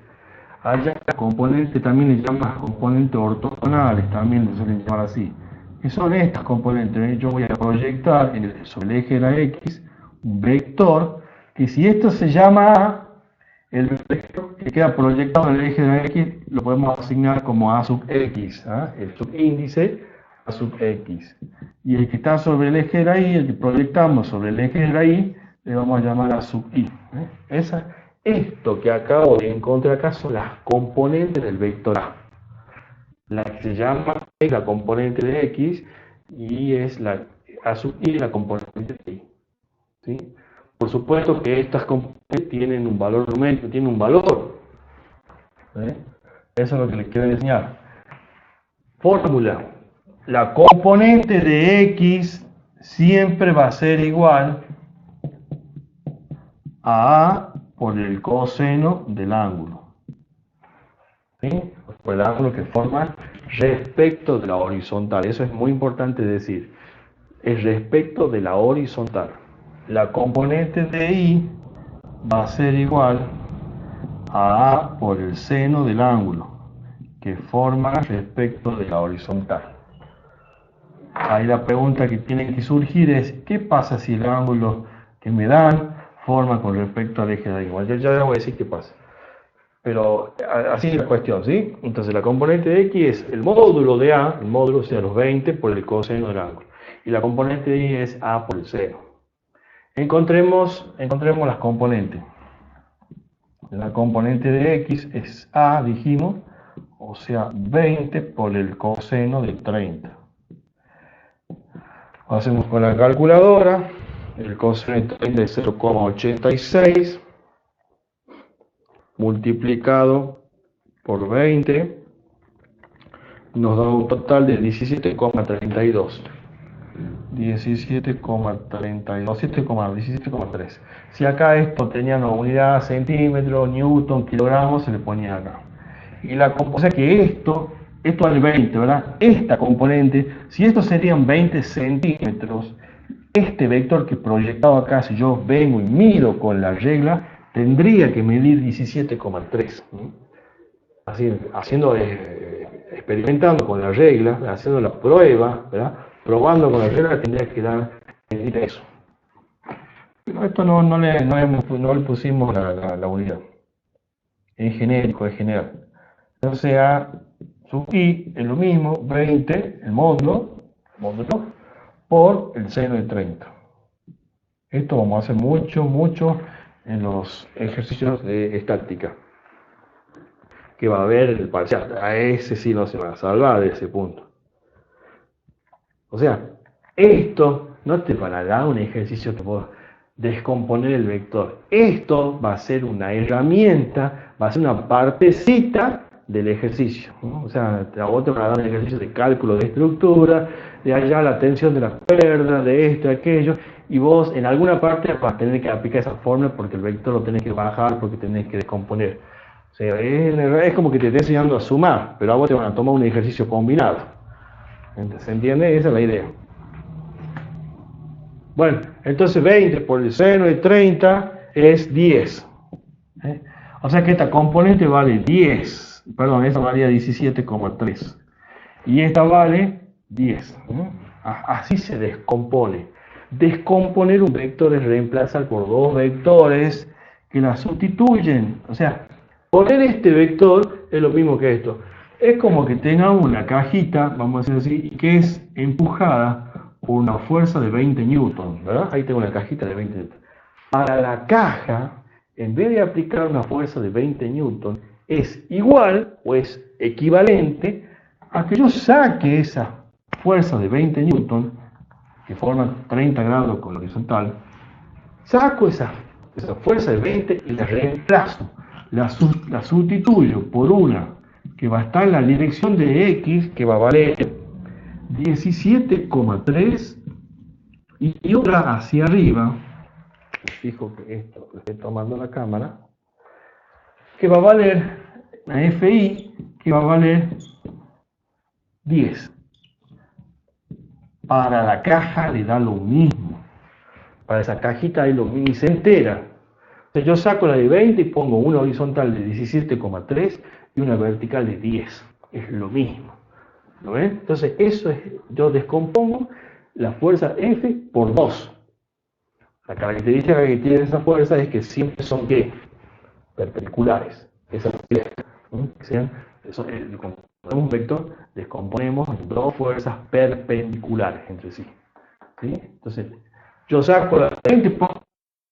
Allá la componente también le llaman componentes ortogonales, también le suelen llamar así. Que son estas componentes. Yo voy a proyectar sobre el eje de la X un vector que si esto se llama A, el vector que queda proyectado en el eje de la X lo podemos asignar como A sub X, el subíndice A sub X. Y el que está sobre el eje de la Y, el que proyectamos sobre el eje de la Y, le vamos a llamar A sub Y. Esto que acabo de encontrar acá son las componentes del vector A. La que se llama es la componente de X y es la A sub Y la componente de Y. ¿Sí? Por supuesto que estas componentes tienen un valor numérico, tienen un valor. ¿Sí? Eso es lo que les quiero enseñar. Fórmula. La componente de X siempre va a ser igual a A por el coseno del ángulo. ¿Sí? Por el ángulo que forma respecto de la horizontal. Eso es muy importante decir. Es respecto de la horizontal. La componente de Y va a ser igual a A por el seno del ángulo que forma respecto de la horizontal. Ahí la pregunta que tiene que surgir es: ¿qué pasa si el ángulo que me dan forma con respecto al eje de la Y? Bueno, ya voy a decir qué pasa. Pero así es la cuestión, ¿sí? Entonces la componente de X es el módulo de A, el módulo sea los 20 por el coseno del ángulo. Y la componente de Y es A por el seno. Encontremos las componentes. La componente de X es A, dijimos, o sea, 20 por el coseno de 30. Lo hacemos con la calculadora. el coseno de 30 es 0,86 multiplicado por 20 nos da un total de 17,32. 17,3. Si acá esto tenía una unidad centímetros, newton, kilogramos, se le ponía acá. Y o sea que esto vale 20, ¿verdad? Esta componente, si estos serían 20 centímetros, este vector que proyectado acá, si yo vengo y mido con la regla, tendría que medir 17,3. Experimentando con la regla, haciendo la prueba, ¿verdad? Probando con la regla, tendría que medir eso. Pero esto no le pusimos la unidad. Es genérico, es general. Entonces A sub I es lo mismo, 20, el módulo, por el seno de 30. Esto vamos a hacer mucho en los ejercicios de estática. Que va a haber el parcial. A ese sí no se va a salvar de ese punto. O sea, esto no te va a dar un ejercicio que pueda descomponer el vector. Esto va a ser una herramienta, va a ser una partecita del ejercicio, ¿no? O sea, a vos te van a dar un ejercicio de cálculo de estructura, de allá la tensión de la cuerda, de esto, de aquello, y vos en alguna parte vas a tener que aplicar esa fórmula porque el vector lo tenés que bajar, porque tenés que descomponer. O sea, es como que te esté enseñando a sumar, pero a vos te van a tomar un ejercicio combinado. ¿Se entiende? Esa es la idea. Bueno, entonces 20 por el seno de 30 es 10. O sea que esta componente vale 10. Perdón, esta valía 17,3. Y esta vale 10. Así se descompone. Descomponer un vector es reemplazar por dos vectores que la sustituyen. O sea, poner este vector es lo mismo que esto. Es como que tenga una cajita, vamos a decir así, que es empujada por una fuerza de 20 newton, ¿verdad? Ahí tengo una cajita de 20 newton. Para la caja, en vez de aplicar una fuerza de 20 newton, es igual o es equivalente a que yo saque esa fuerza de 20 newton, que forma 30 grados con la horizontal, saco esa fuerza de 20 y la reemplazo, la sustituyo por una que va a estar en la dirección de X, que va a valer 17,3, y otra hacia arriba, fijo que esto lo estoy tomando la cámara, que va a valer la FI, que va a valer 10. Para la caja le da lo mismo. Para esa cajita es lo mismo y se entera. Entonces yo saco la de 20 y pongo una horizontal de 17,3 y una vertical de 10. Es lo mismo. ¿Lo ven? Entonces eso es, yo descompongo la fuerza F por 2. La característica que tiene esa fuerza es que siempre son ¿qué? Perpendiculares. Esa es un vector, descomponemos en dos fuerzas perpendiculares entre sí. ¿Sí? Entonces, yo saco la 20 y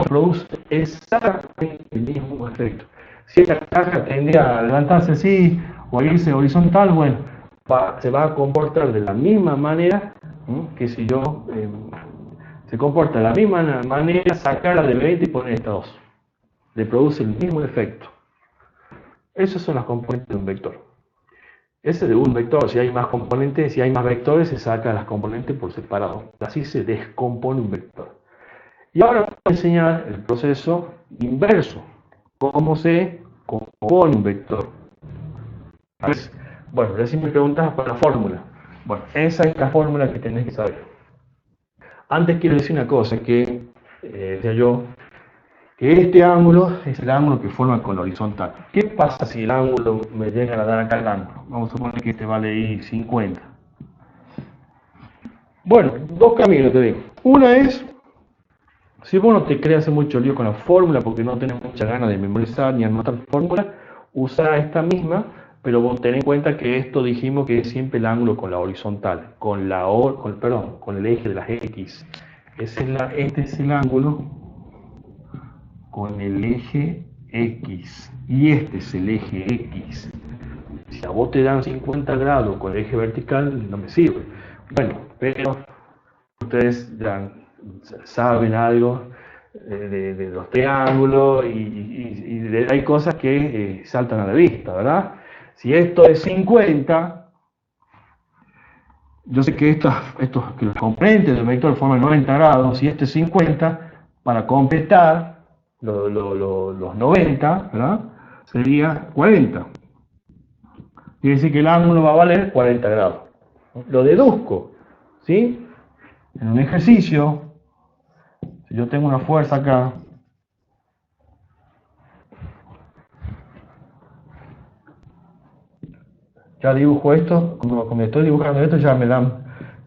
produce exactamente el mismo efecto. Si esta caja tendría a levantarse así o a irse horizontal, bueno, se va a comportar de la misma manera, que si yo se comporta de la misma manera, sacarla de 20 y poner esta 2. Le produce el mismo efecto. Esas son las componentes de un vector. Ese de un vector, si hay más componentes, si hay más vectores, se sacan las componentes por separado. Así se descompone un vector. Y ahora voy a enseñar el proceso inverso. Cómo se compone un vector. Bueno, recién me preguntas por la fórmula. Bueno, esa es la fórmula que tenés que saber. Antes quiero decir una cosa, que decía yo, que este ángulo es el ángulo que forma con la horizontal. ¿Qué pasa si el ángulo me llega a dar acá el ángulo? Vamos a suponer que este vale ahí 50. Bueno, dos caminos te digo. Una es, si vos no te creas mucho lío con la fórmula porque no tenés mucha ganas de memorizar ni anotar fórmula, usa esta misma, pero vos ten en cuenta que esto dijimos que es siempre el ángulo con la horizontal, con el eje de las X. Este es el ángulo con el eje X y este es el eje X. Si a vos te dan 50 grados con el eje vertical no me sirve. Bueno, pero ustedes ya saben algo de los triángulos hay cosas que saltan a la vista, ¿verdad? Si esto es 50, yo sé que que los componentes del vector forman 90 grados, si este es 50, para completar los 90, ¿verdad? Sería 40. Quiere decir que el ángulo va a valer 40 grados. Lo deduzco, ¿sí? En un ejercicio, si yo tengo una fuerza acá, ya dibujo esto, como estoy dibujando esto, ya me dan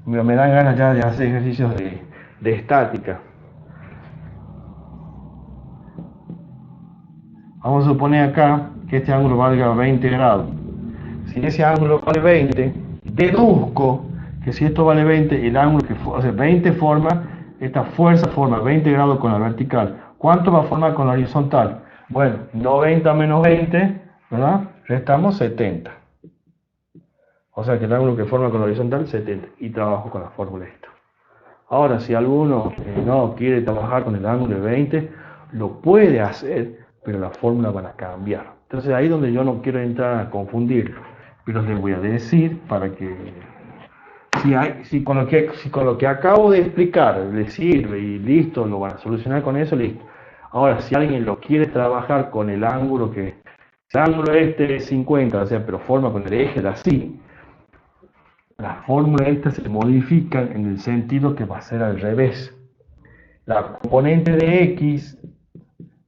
ganas ya de hacer ejercicios de estática. Vamos a suponer acá que este ángulo valga 20 grados. Si ese ángulo vale 20, deduzco que si esto vale 20, el ángulo o sea, 20 esta fuerza forma 20 grados con la vertical. ¿Cuánto va a formar con la horizontal? Bueno, 90 menos 20, ¿verdad? Restamos 70. O sea que el ángulo que forma con la horizontal es 70. Y trabajo con la fórmula esta. Ahora, si alguno no quiere trabajar con el ángulo de 20, lo puede hacer, pero las fórmulas van a cambiar. Entonces ahí es donde yo no quiero entrar a confundirlo. Pero les voy a decir para que si con lo que acabo de explicar les sirve y listo, lo van a solucionar con eso, listo. Ahora, si alguien lo quiere trabajar con el ángulo el ángulo este es 50, o sea, pero forma con el eje de así, las fórmulas estas se modifican en el sentido que va a ser al revés. La componente de x,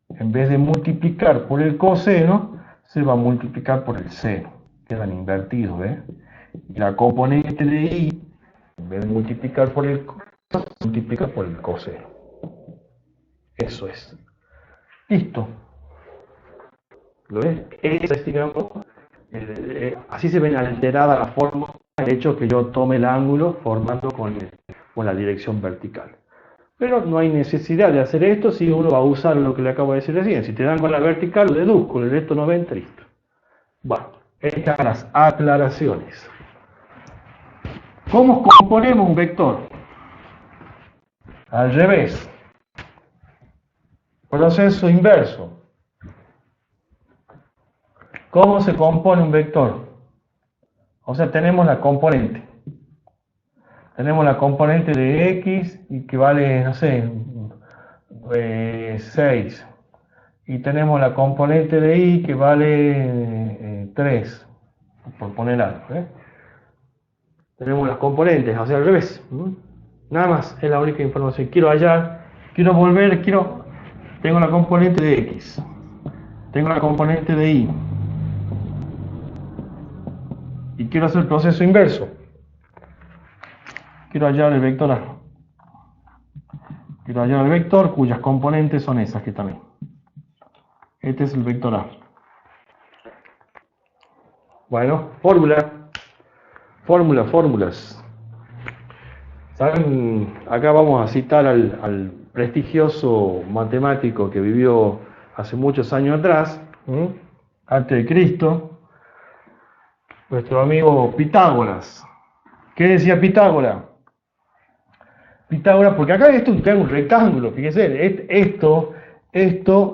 en vez de multiplicar por el coseno, se va a multiplicar por el seno. Quedan invertidos, ¿ves? Y la componente de y, en vez de multiplicar por el coseno, multiplica por el coseno. Eso es. Listo. ¿Lo ves? Esa es, digamos, así se ven alterada la forma, el hecho que yo tome el ángulo formando con la dirección vertical. Pero no hay necesidad de hacer esto si uno va a usar lo que le acabo de decir recién. Si te dan con la vertical, lo deduzco, el resto no ven, listo. Bueno, estas son las aclaraciones. ¿Cómo componemos un vector? Al revés. Proceso inverso. ¿Cómo se compone un vector? O sea, tenemos la componente. Tenemos la componente de x y que vale, no sé, 6. Y tenemos la componente de y que vale 3, por poner algo. Tenemos las componentes, o sea, al revés. Nada más, es la única información. Quiero tengo la componente de x, tengo la componente de y quiero hacer el proceso inverso. Quiero hallar el vector A. Quiero hallar el vector cuyas componentes son esas que también. Este es el vector A. Bueno, fórmulas. ¿Saben? Acá vamos a citar al prestigioso matemático que vivió hace muchos años atrás, antes de Cristo, nuestro amigo Pitágoras. ¿Qué decía Pitágoras? Porque acá esto es un triángulo rectángulo, fíjense, esto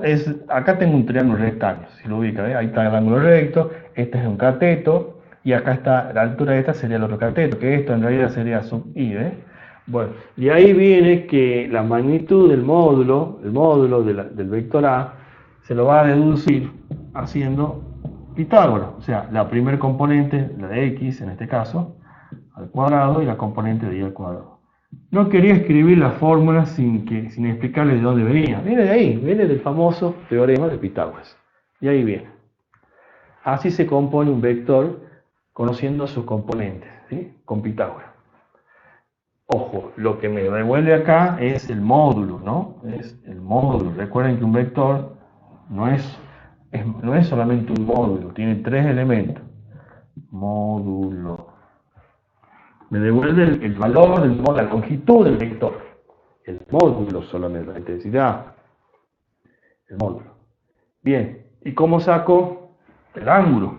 es, acá tengo un triángulo rectángulo, si lo ubican, ahí está el ángulo recto, este es un cateto, y acá está, la altura de esta sería el otro cateto, que esto en realidad sería sub i, Bueno, y ahí viene que la magnitud del módulo, del vector A, se lo va a deducir haciendo Pitágoras, o sea, la primer componente, la de x en este caso, al cuadrado, y la componente de y al cuadrado. No quería escribir la fórmula sin explicarle de dónde venía. Viene de ahí, viene del famoso teorema de Pitágoras. Y ahí viene. Así se compone un vector conociendo sus componentes, ¿sí? Con Pitágoras. Ojo, lo que me devuelve acá es el módulo, ¿no? Es el módulo. Recuerden que un vector no es solamente un módulo, tiene 3 elementos. Módulo. Me devuelve el valor, la longitud del vector. El módulo solamente, la intensidad. El módulo. Bien, ¿y cómo saco el ángulo?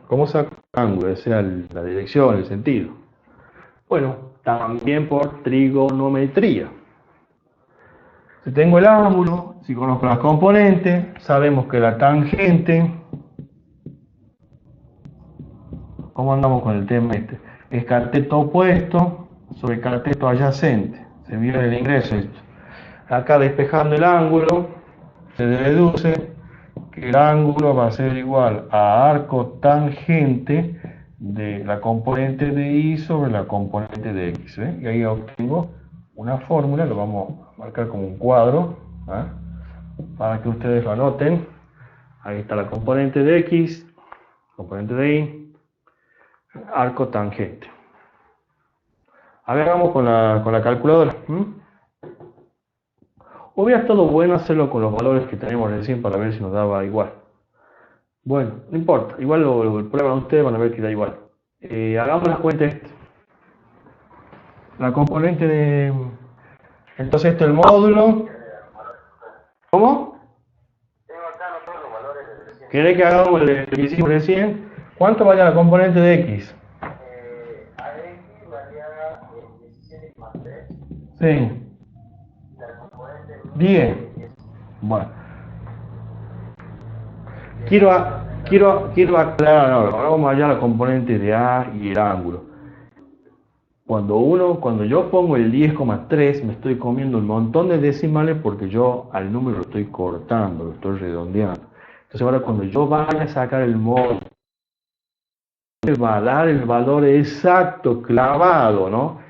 ¿Cómo saco el ángulo? O sea, la dirección, el sentido. Bueno, también por trigonometría. Si tengo el ángulo, si conozco las componentes, sabemos que la tangente, ¿cómo andamos con el tema este? Es cateto opuesto sobre cateto adyacente. Se vio en el ingreso esto. Acá despejando el ángulo, se deduce que el ángulo va a ser igual a arco tangente de la componente de y sobre la componente de x. ¿Eh? Y ahí obtengo una fórmula, lo vamos a marcar como un cuadro, ¿eh? Para que ustedes lo anoten. Ahí está la componente de x, componente de y, arco tangente. Hagamos con la calculadora. Hubiera estado bueno hacerlo con los valores que tenemos recién para ver si nos daba igual. Bueno, no importa, igual lo prueban ustedes, van a ver que da igual. Hagamos las cuentas. La componente de... Entonces esto es el módulo. ¿Cómo? ¿Querés que hagamos el que hicimos recién? ¿Cuánto vale la componente de x? A x valía 17,3. Sí. La componente 10. Bueno. Quiero aclarar ahora. Ahora vamos allá a la componente de a y el ángulo. Cuando yo pongo el 10,3 me estoy comiendo un montón de decimales porque yo al número lo estoy cortando, lo estoy redondeando. Entonces ahora cuando yo vaya a sacar el módulo, me va a dar el valor exacto, clavado, ¿no?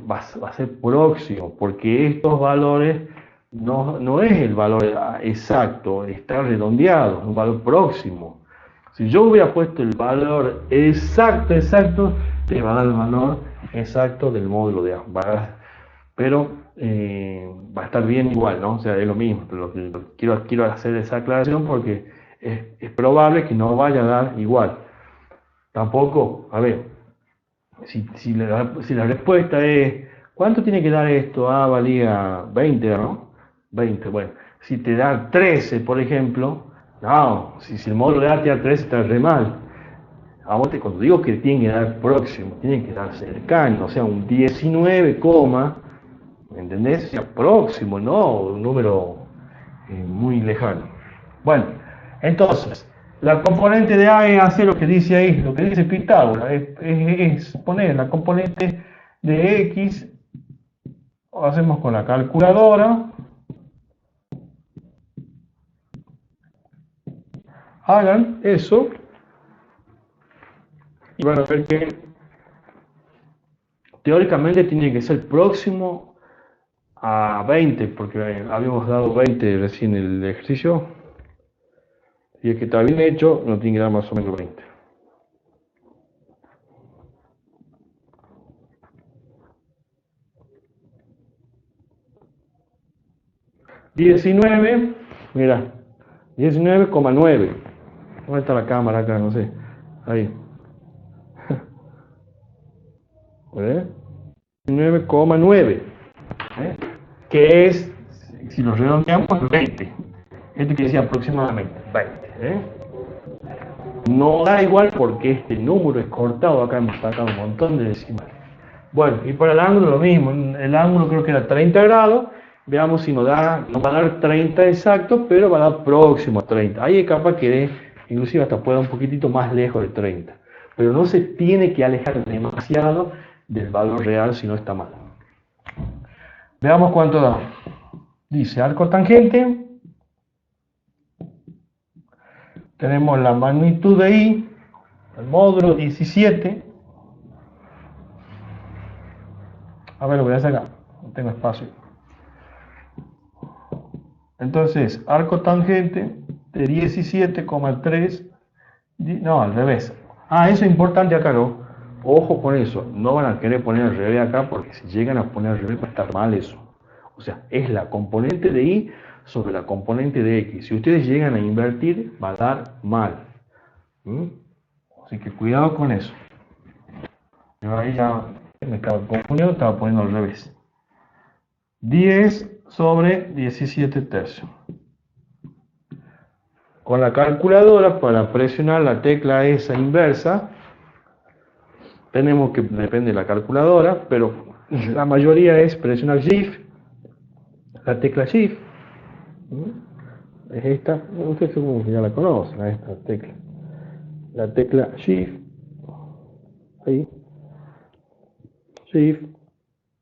Va a ser próximo, porque estos valores no es el valor exacto, está redondeado, es un valor próximo. Si yo hubiera puesto el valor exacto, te va a dar el valor exacto del módulo de A. Pero va a estar bien igual, ¿no? O sea, es lo mismo. Quiero hacer esa aclaración porque es probable que no vaya a dar igual. Tampoco, a ver, si la respuesta es, ¿cuánto tiene que dar esto? Ah, valía 20, ¿no? 20, bueno. Si te da 13, por ejemplo, no, si el módulo de A te da 13 está re mal. Cuando digo que tiene que dar próximo, tiene que dar cercano, o sea, un 19, ¿me entendés? O sea, próximo, no un número muy lejano. Bueno, entonces, la componente de A es hacer lo que dice ahí, lo que dice Pitágoras, es poner la componente de X, lo hacemos con la calculadora. Hagan eso y van a ver que teóricamente tiene que ser próximo a 20, porque habíamos dado 20 recién en el ejercicio, y el que está bien hecho no tiene que dar más o menos 20. Mira, 19,9. ¿Dónde está la cámara acá? No sé. Ahí. 19,9. Que es, si lo redondeamos, 20. Esto quiere decir aproximadamente 20. No da igual porque este número es cortado. Acá hemos sacado un montón de decimales. Bueno, y para el ángulo lo mismo. El ángulo creo que era 30 grados. Veamos si no va a dar 30 exacto, pero va a dar próximo a 30. Ahí es capaz que inclusive hasta pueda un poquitito más lejos de 30. Pero no se tiene que alejar demasiado del valor real si no está mal. Veamos cuánto da. Dice arco tangente. Tenemos la magnitud de I, el módulo 17. A ver, lo voy a sacar. No tengo espacio. Entonces, arco tangente de 17,3. No, al revés. Eso es importante acá, ¿no? Ojo con eso. No van a querer poner al revés acá porque si llegan a poner al revés va a estar mal eso. O sea, es la componente de Y sobre la componente de X. Si ustedes llegan a invertir, va a dar mal. Así que cuidado con eso. Yo ahí ya me estaba confundiendo, estaba poniendo al revés. 10 sobre 17 tercios. Con la calculadora, para presionar la tecla esa inversa, tenemos que, depende de la calculadora, pero la mayoría es presionar Shift, la tecla Shift. Es esta, ustedes seguro que ya la conocen, esta tecla. La tecla Shift, ahí, Shift,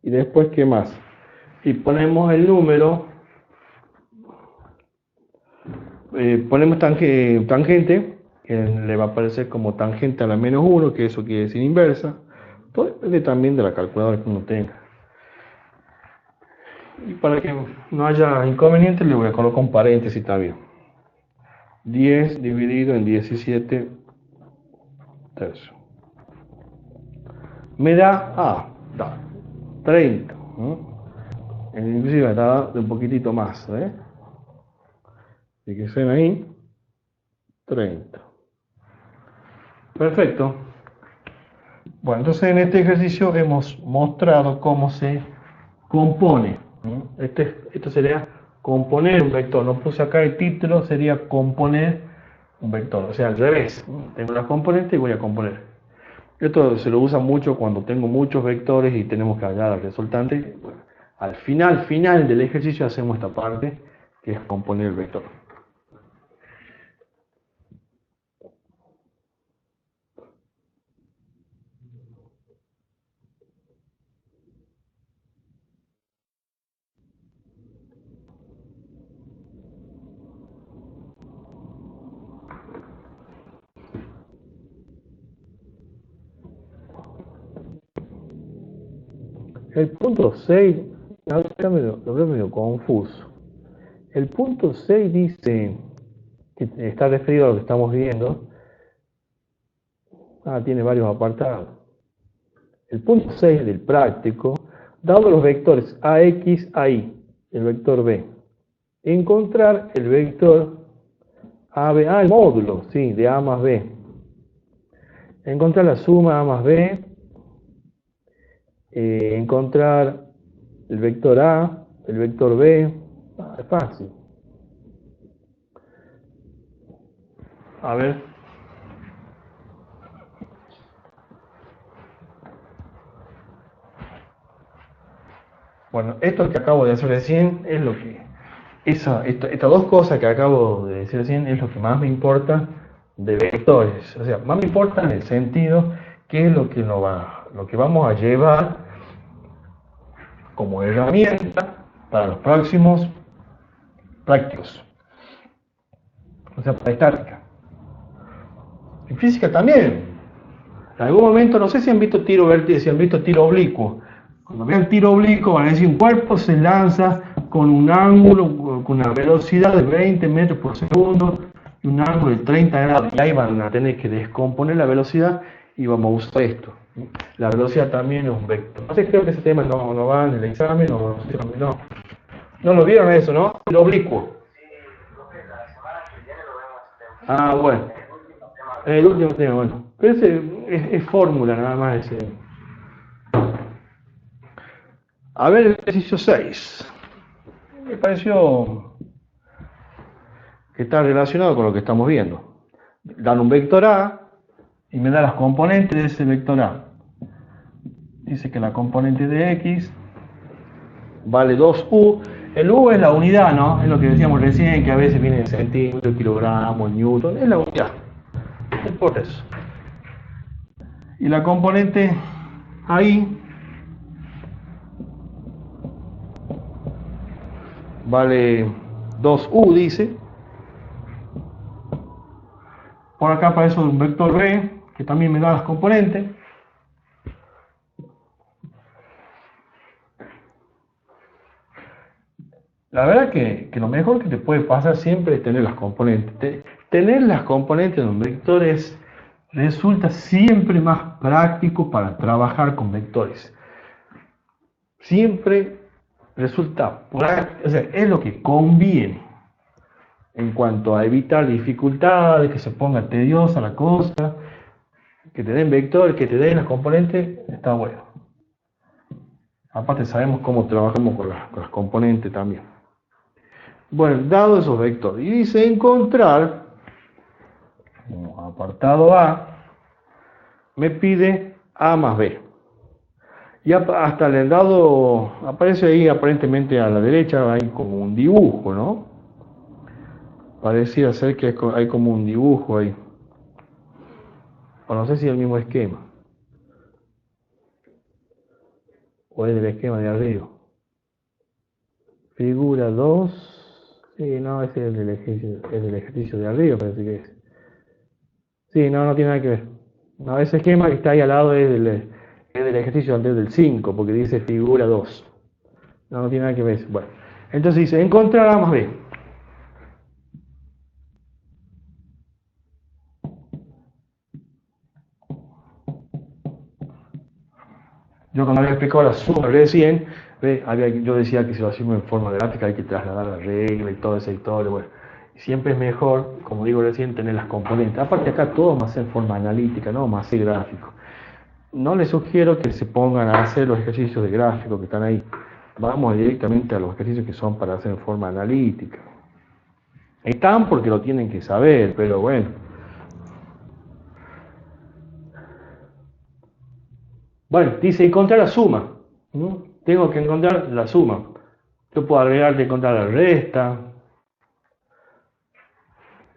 y después, ¿qué más? Y ponemos el número, ponemos tangente, que le va a aparecer como tangente a la -1, que eso quiere decir inversa. Todo depende también de la calculadora que uno tenga. Y para que no haya inconveniente, le voy a colocar un paréntesis también. 10 dividido en 17 tercios. Me da 30. Inclusive da un poquitito más. Fíjense ahí. 30. Perfecto. Bueno, entonces en este ejercicio hemos mostrado cómo se compone. Esto sería componer un vector. No puse acá el título, sería componer un vector. O sea, al revés. Tengo la componente y voy a componer. Esto se lo usa mucho cuando tengo muchos vectores y tenemos que hallar al resultante. Bueno, al final del ejercicio hacemos esta parte, que es componer el vector. El punto 6, lo veo medio confuso. El punto 6 dice, que está referido a lo que estamos viendo. Tiene varios apartados. El punto 6 del práctico, dado los vectores AX, AY, el vector B, encontrar el vector AB, el módulo, sí, de A más B. Encontrar la suma A más B, encontrar el vector A, el vector B, es fácil. A ver. Bueno, esto que acabo de hacer recién es lo que... Estas dos cosas que acabo de decir recién es lo que más me importa de vectores. O sea, más me importa en el sentido que es lo que vamos a llevar como herramienta para los próximos prácticos. O sea, para estática. En física también. En algún momento, no sé si han visto tiro vértice, si han visto tiro oblicuo. Cuando vean tiro oblicuo, van a decir un cuerpo se lanza con un ángulo, con una velocidad de 20 metros por segundo y un ángulo de 30 grados. Y ahí van a tener que descomponer la velocidad y vamos a usar esto. La velocidad también es un vector. No sé, creo que ese tema no va en el examen, no lo vieron eso, ¿no? Tiro oblicuo. Bueno. El último tema, bueno. Pero ese es fórmula nada más ese. A ver el ejercicio 6. Me pareció que está relacionado con lo que estamos viendo. Dan un vector A y me da las componentes de ese vector A. Dice que la componente de X vale 2U. El U es la unidad, ¿no? Es lo que decíamos recién, que a veces viene en centímetros, kilogramos, newton. Es la unidad. No importa eso. Y la componente ahí vale 2U, dice. Por acá aparece un vector B, que también me da las componentes. La verdad que lo mejor que te puede pasar siempre es tener las componentes. Tener las componentes de un vector resulta siempre más práctico para trabajar con vectores. Siempre resulta práctico, o sea, es lo que conviene en cuanto a evitar dificultades, que se ponga tediosa la cosa, que te den vectores, que te den las componentes, está bueno. Aparte sabemos cómo trabajamos con las componentes también. Bueno, dado esos vectores, y dice encontrar, apartado A, me pide A más B. Y hasta el lado, aparece ahí aparentemente a la derecha, hay como un dibujo, ¿no? Pareciera ser que hay como un dibujo ahí. O no sé si es el mismo esquema. O es del esquema de arriba. Figura 2. Sí, no, ese es del ejercicio de arriba, parece que es. Sí, no, no tiene nada que ver. No, ese esquema que está ahí al lado es del ejercicio antes del 5, porque dice figura 2. No, no tiene nada que ver. Bueno, entonces dice, encontrar A más B. Yo cuando había explicado la suma recién, yo decía que si lo hacemos en forma gráfica hay que trasladar la regla y toda esa historia. Bueno, siempre es mejor, como digo recién, tener las componentes. Aparte acá todo va a ser en forma analítica, no más ser gráfico. No les sugiero que se pongan a hacer los ejercicios de gráfico que están ahí. Vamos directamente a los ejercicios que son para hacer en forma analítica. Están porque lo tienen que saber, pero bueno. Bueno, dice encontrar la suma. ¿No? Tengo que encontrar la suma. Yo puedo agregar de encontrar la resta.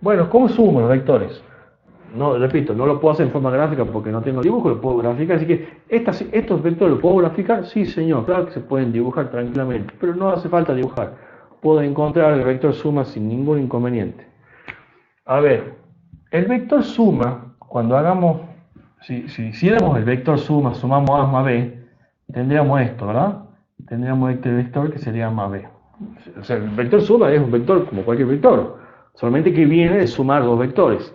Bueno, ¿cómo sumo los vectores? No, repito, no lo puedo hacer en forma gráfica porque no tengo dibujo, lo puedo graficar. Así que estos vectores los puedo graficar. Sí, señor, claro que se pueden dibujar tranquilamente, pero no hace falta dibujar. Puedo encontrar el vector suma sin ningún inconveniente. A ver, el vector suma, cuando hagamos, si hiciéramos el vector suma, sumamos A más B, tendríamos esto, ¿verdad? Tendríamos este vector que sería más B. O sea, el vector suma es un vector como cualquier vector, solamente que viene de sumar dos vectores.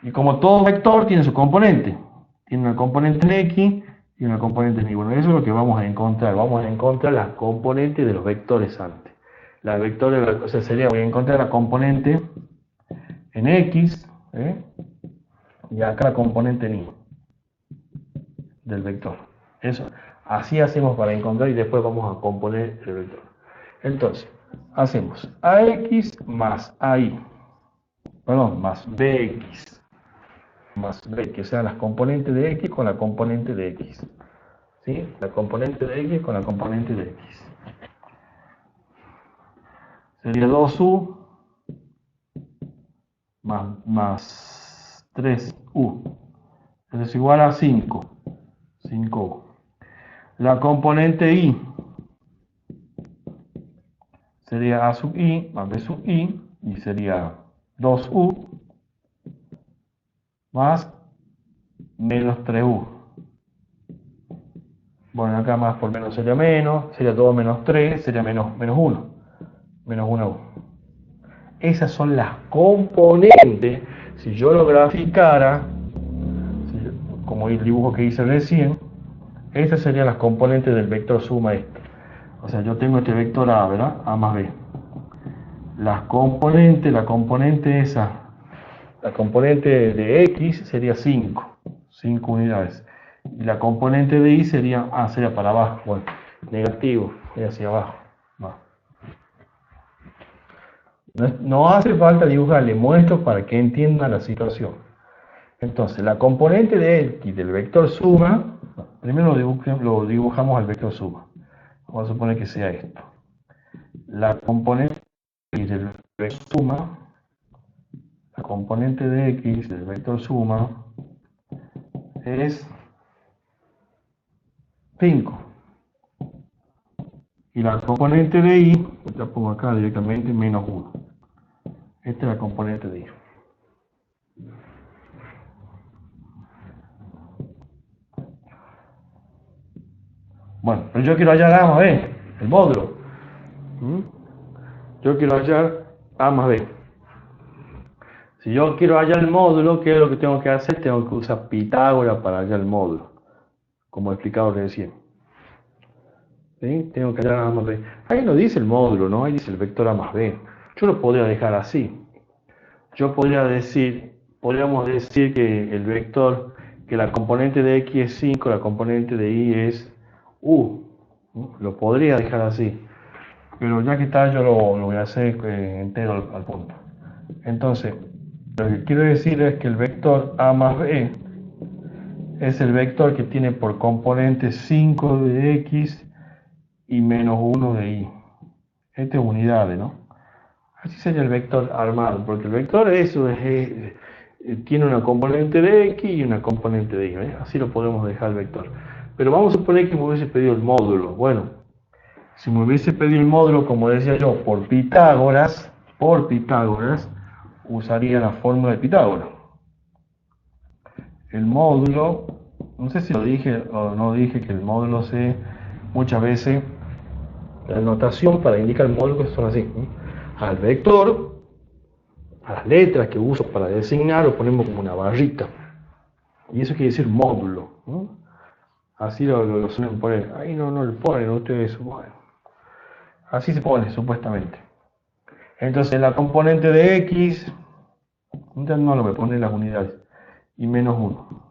Y como todo vector tiene su componente, tiene una componente en X y una componente en Y. Bueno, eso es lo que vamos a encontrar. Vamos a encontrar las componentes de los vectores antes. Las vectores, o sea, voy a encontrar la componente en X, y acá la componente en Y del vector. Eso, así hacemos para encontrar y después vamos a componer el vector. Entonces, hacemos AX más AI, perdón, más BX más B, que sean las componentes de X con la componente de X. ¿Sí? La componente de X con la componente de X. Sería 2U más 3U. Eso es igual a 5. 5U. La componente Y sería A sub I más B sub I y sería 2U más menos 3U. Bueno, acá más por menos sería 2 menos 3 sería menos 1. Menos 1U. Esas son las componentes. Si yo lo graficara, como el dibujo que hice recién, esas serían las componentes del vector suma este. O sea, yo tengo este vector A, ¿verdad? A más B. Las componentes, la componente de X sería 5 unidades. Y la componente de Y sería para abajo, bueno, negativo, hacia abajo. No hace falta dibujar, le muestro para que entiendan la situación. Entonces, la componente de X del vector suma, primero lo dibujamos al vector suma. Vamos a suponer que sea esto. La componente del vector suma, la componente de X del vector suma es 5. Y la componente de Y, la pongo acá directamente, menos 1. Esta es la componente de Y. Bueno, pero yo quiero hallar A más B, el módulo. Yo quiero hallar A más B. Si yo quiero hallar el módulo, ¿qué es lo que tengo que hacer? Tengo que usar Pitágoras para hallar el módulo, como he explicado recién. ¿Sí? Tengo que hallar A más B. Ahí no dice el módulo, ¿no? Ahí dice el vector A más B. Yo lo podría dejar así. Podríamos decir que el vector, que la componente de X es 5, la componente de Y es U. Lo podría dejar así. Pero ya que está, yo lo voy a hacer entero al punto. Entonces, lo que quiero decir es que el vector A más B es el vector que tiene por componente 5 de x y menos 1 de y. Este es unidades, ¿no? Así sería el vector armado, porque el vector tiene una componente de x y una componente de y, ¿eh? Así lo podemos dejar el vector. Pero vamos a suponer que me hubiese pedido el módulo. Bueno, si me hubiese pedido el módulo, como decía yo, por Pitágoras, usaría la fórmula de Pitágoras. El módulo, no sé si lo dije o no dije, que el módulo C muchas veces, la notación para indicar el módulo son así, ¿no? Al vector, a las letras que uso para designar, lo ponemos como una barrita. Y eso quiere decir módulo, ¿no? Así lo suelen poner. Ahí no lo ponen ustedes. Bueno, así se pone, supuestamente. Entonces la componente de x, no lo voy a poner las unidades, y menos 1.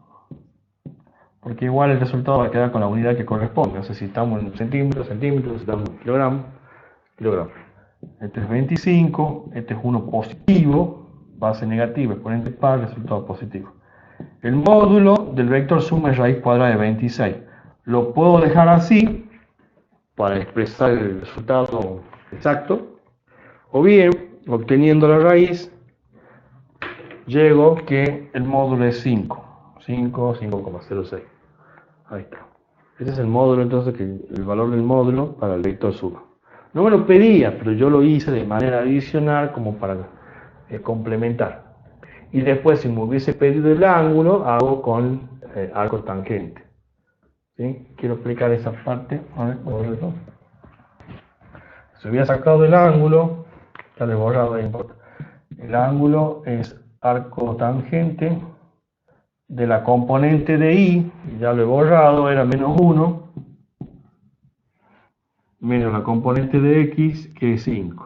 Porque igual el resultado va a quedar con la unidad que corresponde. O sea, si estamos en centímetros, si estamos en kilogramos. Este es 25, este es 1 positivo, base negativa, exponente par, resultado positivo. El módulo del vector suma es raíz cuadrada de 26. Lo puedo dejar así para expresar el resultado exacto, o bien, obteniendo la raíz, llego que el módulo es 5,06. Ahí está. Ese es el módulo, entonces, el valor del módulo para el vector suma. No me lo pedía, pero yo lo hice de manera adicional como para complementar. Y después, si me hubiese pedido el ángulo, hago con arco tangente. ¿Sí? Quiero explicar esa parte. A ver, si hubiera sacado el ángulo, ya le he borrado, no importa. El ángulo es arco tangente de la componente de y ya lo he borrado, era menos 1, menos la componente de x, que es 5.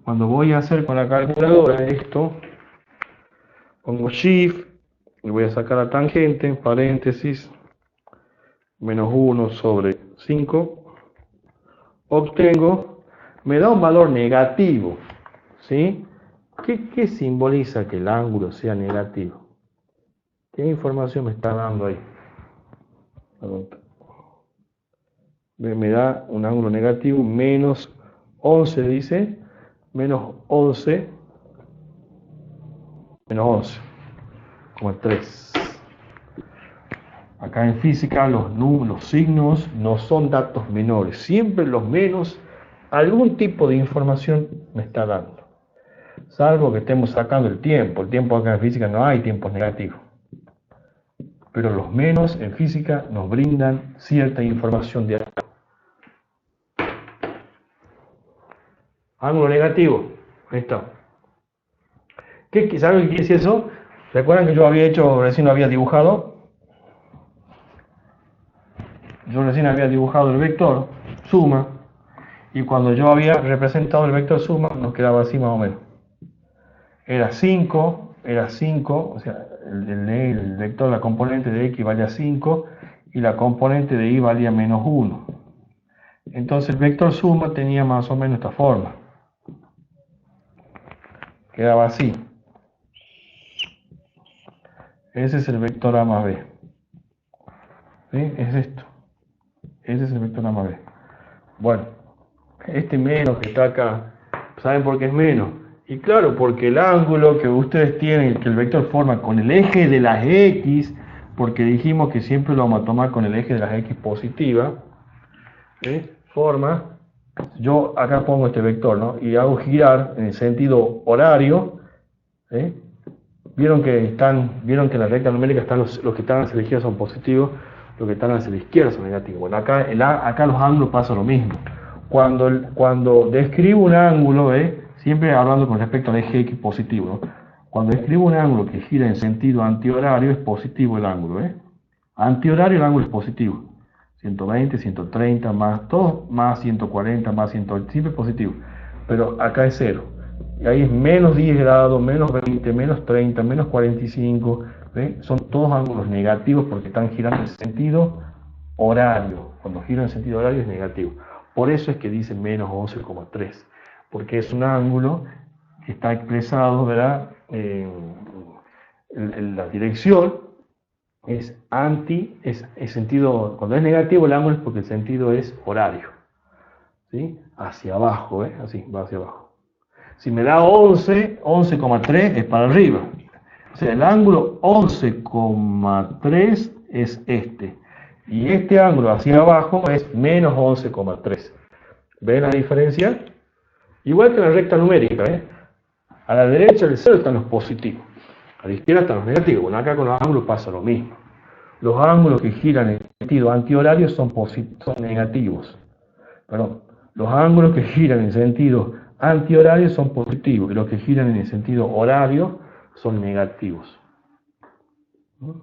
Cuando voy a hacer con la calculadora esto, pongo shift y voy a sacar la tangente, paréntesis, menos 1 sobre 5, obtengo, me da un valor negativo, ¿sí? ¿Qué simboliza que el ángulo sea negativo? ¿Qué información me está dando ahí? Me da un ángulo negativo, menos 11, dice, menos 11, menos 11,3. Acá en física los signos no son datos menores, siempre los menos algún tipo de información me está dando, salvo que estemos sacando el tiempo acá en física no hay tiempos negativos, pero los menos en física nos brindan cierta información de acá. Ángulo negativo, ahí está. ¿Saben qué quiere decir eso? ¿Recuerdan que yo recién lo había dibujado? Yo recién había dibujado el vector suma, y cuando yo había representado el vector suma, nos quedaba así más o menos. Era 5, o sea, el vector, la componente de x valía 5, y la componente de y valía menos 1. Entonces el vector suma tenía más o menos esta forma. Quedaba así. Ese es el vector A más B. ¿Sí? Es esto. Ese es el vector A más B. Bueno, este menos que está acá, ¿saben por qué es menos? Y claro, porque el ángulo que ustedes tienen, que el vector forma con el eje de las x, porque dijimos que siempre lo vamos a tomar con el eje de las x positiva, forma, yo acá pongo este vector, ¿no? Y hago girar en el sentido horario, vieron que en la recta numérica están los que están hacia la izquierda son positivos, los que están hacia la izquierda son negativos. Bueno, acá los ángulos pasa lo mismo. Cuando describo un ángulo, siempre hablando con respecto al eje x positivo, ¿no? Cuando describo un ángulo que gira en sentido antihorario, es positivo el ángulo. Antihorario el ángulo es positivo. 120, 130, más 140, más 180, siempre positivo. Pero acá es 0. Y ahí es menos 10 grados, menos 20, menos 30, menos 45. Son todos ángulos negativos porque están girando en sentido horario. Cuando gira en sentido horario es negativo. Por eso es que dice menos 11,3. Porque es un ángulo que está expresado, ¿verdad? En la dirección es es sentido, cuando es negativo el ángulo es porque el sentido es horario, ¿sí? Hacia abajo, así, va hacia abajo. Si me da 11, 11,3 es para arriba. O sea, el ángulo 11,3 es este. Y este ángulo hacia abajo es menos 11,3. ¿Ven la diferencia? Igual que en la recta numérica, A la derecha del cero están los positivos. A la izquierda están los negativos. Bueno, acá con los ángulos pasa lo mismo. Los ángulos que giran en sentido antihorario son negativos. Perdón. Los ángulos que giran en sentido antihorario son positivos y los que giran en el sentido horario son negativos.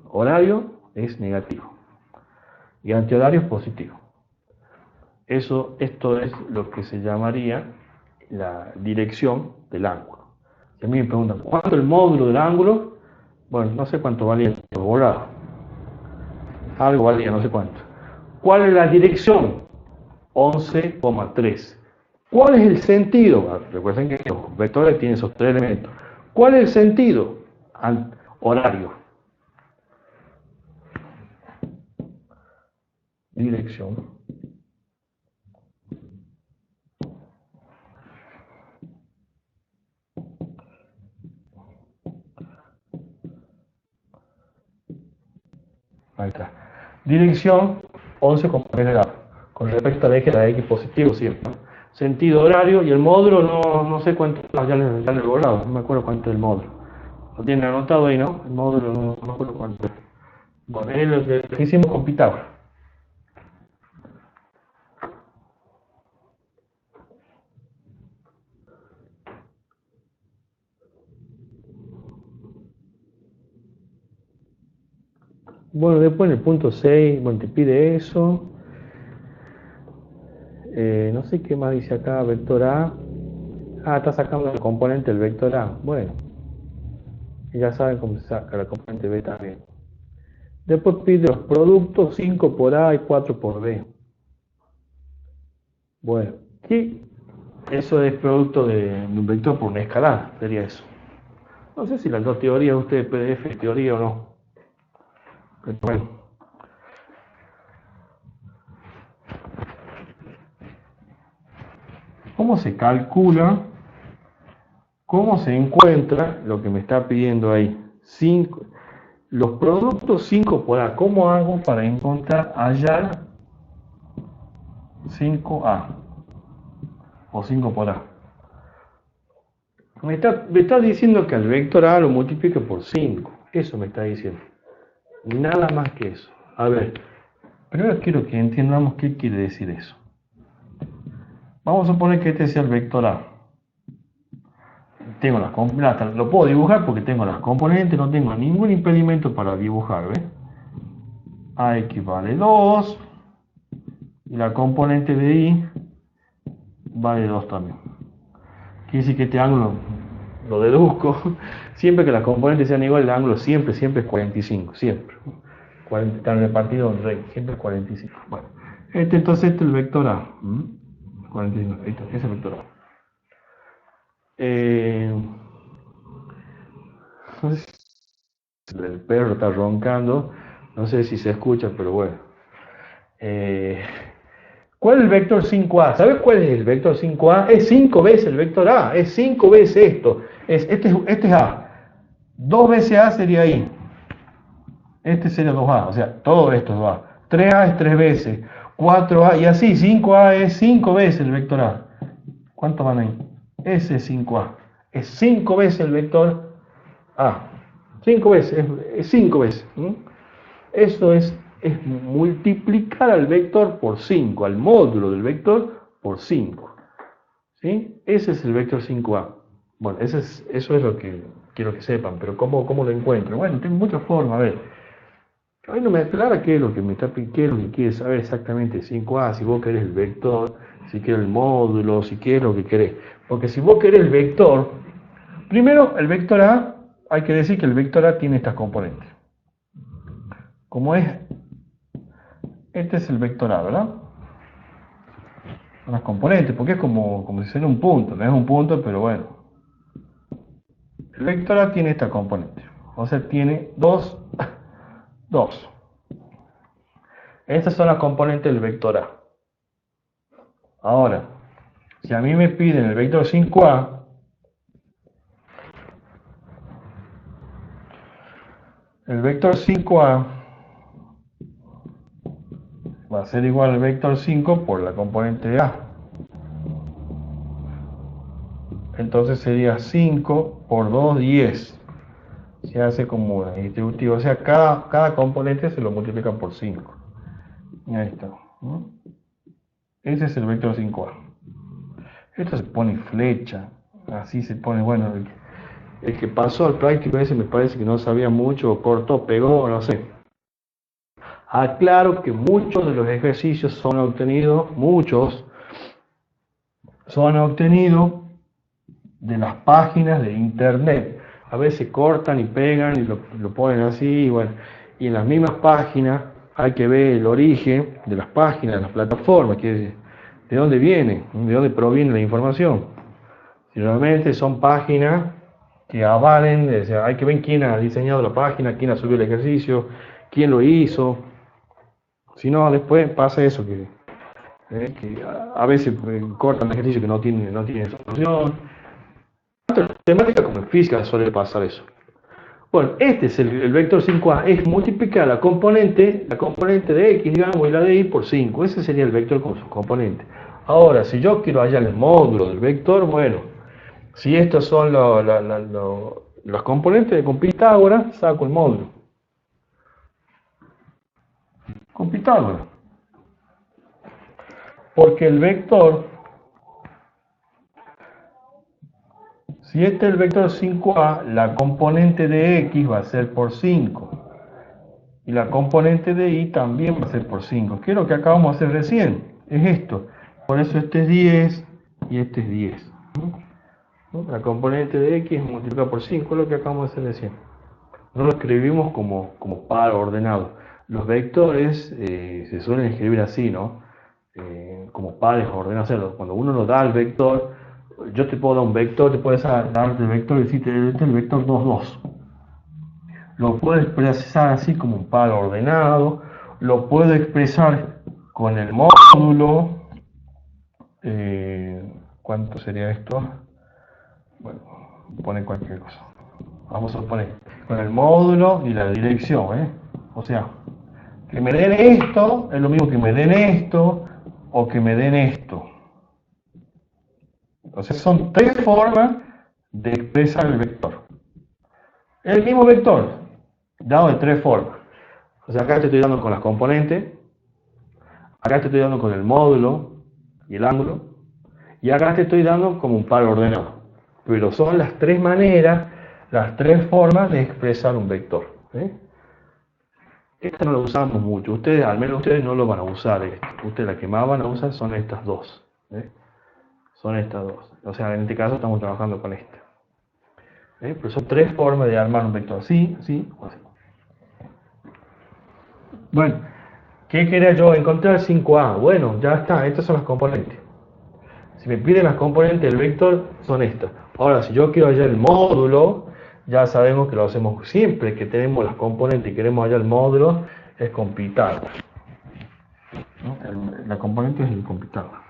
Horario es negativo y antihorario es positivo. Esto es lo que se llamaría la dirección del ángulo. Si a mí me preguntan cuánto es el módulo del ángulo, bueno, no sé cuánto valía el volado. Algo valía, no sé cuánto. ¿Cuál es la dirección? 11,3. ¿Cuál es el sentido? Recuerden que los vectores tienen esos tres elementos. ¿Cuál es el sentido? Horario. Dirección. Ahí está. Dirección 11,3 grados. Con respecto al eje de la X positivo siempre. Sentido horario y el módulo no sé cuánto, ya le he borrado, no me acuerdo cuánto es el módulo. Lo tienen anotado ahí, ¿no? El módulo no me acuerdo cuánto es. Bueno, es lo que hicimos con Pitágoras. Bueno, después en el punto 6, bueno, te pide eso. No sé qué más dice acá, vector A. Ah, está sacando el componente del vector A. Bueno, ya saben cómo se saca la componente B también. Después pide los productos 5 por A y 4 por B. Bueno, ¿qué? Eso es producto de un vector por una escalar, sería eso. No sé si las dos teorías de ustedes PDF es teoría o no. Pero bueno. ¿Cómo se calcula? ¿Cómo se encuentra lo que me está pidiendo ahí? Los productos 5 por A. ¿Cómo hago para hallar 5A? O 5 por A. Me está diciendo que al vector A lo multiplique por 5. Eso me está diciendo. Nada más que eso. A ver, primero quiero que entendamos qué quiere decir eso. Vamos a suponer que este sea el vector A. Tengo las componentes, lo puedo dibujar porque tengo las componentes, no tengo ningún impedimento para dibujar, ¿ves? A equivale 2 y la componente de I vale 2 también. Quiere decir que este ángulo lo deduzco. Siempre que las componentes sean iguales, el ángulo siempre es 45, siempre. Están repartidos en recta, siempre es 45. Bueno, entonces este es el vector A. 45, ese es el vector A. No sé si el perro está roncando, no sé si se escucha, pero bueno. ¿Cuál es el vector 5A? ¿Sabes cuál es el vector 5A? Es 5 veces el vector A, es 5 veces esto. Este es A. 2 veces A sería I. Este sería 2A, o sea, todo esto es 2A. 3A es 3 veces, 4A y así, 5A es 5 veces el vector A. ¿Cuántos van ahí? Ese es 5A. Es 5 veces el vector A. 5 veces, es 5 veces. Eso es multiplicar al vector por 5, al módulo del vector por 5. ¿Sí? Ese es el vector 5A. Bueno, eso es lo que quiero que sepan, pero ¿cómo lo encuentro? Bueno, tengo muchas formas, a ver. A mí no me aclara qué es lo que me está pidiendo, qué es lo que quiere saber exactamente 5A, si vos querés el vector, si querés el módulo, si querés lo que querés. Porque si vos querés el vector, primero el vector A, hay que decir que el vector A tiene estas componentes. Como es, este es el vector A, ¿verdad? Son las componentes, porque es como si fuera un punto, no es un punto, pero bueno. El vector A tiene esta componente, o sea, tiene dos 2. Estas son las componentes del vector A. Ahora, si a mí me piden el vector 5A, el vector 5A va a ser igual al vector 5 por la componente de A. Entonces sería 5 por 2, 10. Se hace como una distributiva. O sea, cada componente se lo multiplican por 5. Ahí está. Ese es el vector 5A. Esto se pone flecha. Así se pone, bueno, el que pasó al práctico ese me parece que no sabía mucho, cortó, pegó, no sé. Aclaro que muchos de los ejercicios son obtenidos de las páginas de internet. A veces cortan y pegan y lo ponen así, y bueno, y en las mismas páginas hay que ver el origen de las páginas, de las plataformas, de dónde viene, de dónde proviene la información. Si realmente son páginas que avalen, o sea, hay que ver quién ha diseñado la página, quién ha subido el ejercicio, quién lo hizo. Si no, después pasa eso, que a veces cortan ejercicios que no tienen solución. Tanto en matemática como en física suele pasar eso. Bueno, este es el vector 5A, es multiplicar la componente de x, digamos, y la de y por 5. Ese sería el vector con sus componentes. Ahora, si yo quiero hallar el módulo del vector, bueno, si estos son los componentes con Pitágoras, saco el módulo. Con Pitágoras. Porque el vector, si este es el vector 5A, la componente de x va a ser por 5. Y la componente de y también va a ser por 5. Que es lo que acabamos de hacer recién. Es esto. Por eso este es 10 y este es 10. La componente de x multiplicada por 5 es lo que acabamos de hacer recién. No lo escribimos como par ordenado. Los vectores se suelen escribir así, ¿no? Como pares ordenados. O sea, cuando uno nos da el vector, yo te puedo dar un vector, te puedes darte el vector y decirte, este es el vector 2, 2. Lo puedo expresar así como un par ordenado, lo puedo expresar con el módulo. ¿Cuánto sería esto? Bueno, pone cualquier cosa. Vamos a poner con el módulo y la dirección, O sea, que me den esto es lo mismo que me den esto o que me den esto. Entonces son tres formas de expresar el vector. El mismo vector, dado de tres formas. O sea, acá te estoy dando con las componentes, acá te estoy dando con el módulo y el ángulo, y acá te estoy dando como un par ordenado. Pero son las tres maneras, las tres formas de expresar un vector. Esta no lo usamos mucho, ustedes, al menos ustedes no lo van a usar. Ustedes la que más van a usar son estas dos. Son estas dos. O sea, en este caso estamos trabajando con esta. Pero son tres formas de armar un vector. Así, así o así. Bueno, ¿qué quería yo? Encontrar 5A. Bueno, ya está, estas son las componentes. Si me piden las componentes del vector, son estas. Ahora, si yo quiero hallar el módulo, ya sabemos que lo hacemos siempre que tenemos las componentes y queremos hallar el módulo, es con Pitágoras. La componente es el con Pitágoras.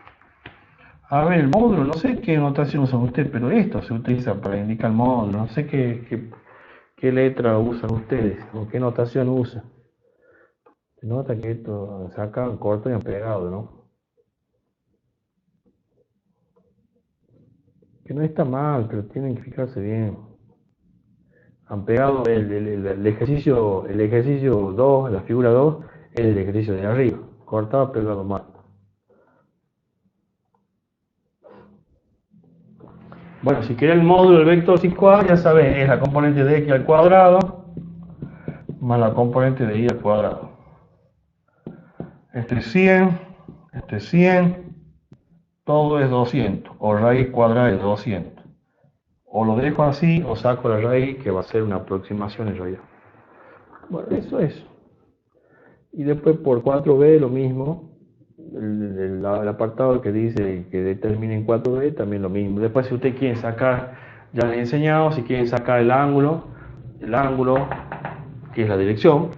A ver, el módulo, no sé qué notación usan ustedes, pero esto se utiliza para indicar el módulo. No sé qué letra usan ustedes o qué notación usan. Se nota que esto sacan corto y han pegado, ¿no? Que no está mal, pero tienen que fijarse bien. Han pegado el ejercicio 2, la figura 2, es el ejercicio de arriba. Cortado, pegado mal. Bueno, si quiere el módulo del vector 5A, ya saben, es la componente de x al cuadrado más la componente de y al cuadrado. Este es 100, este es 100, todo es 200, o raíz cuadrada de 200. O lo dejo así, o saco la raíz, que va a ser una aproximación en realidad. Bueno, eso es. Y después por 4b lo mismo, el apartado que dice que determine en 4b también lo mismo. Después si ustedes quieren sacar, ya les he enseñado, si quieren sacar el ángulo que es la dirección,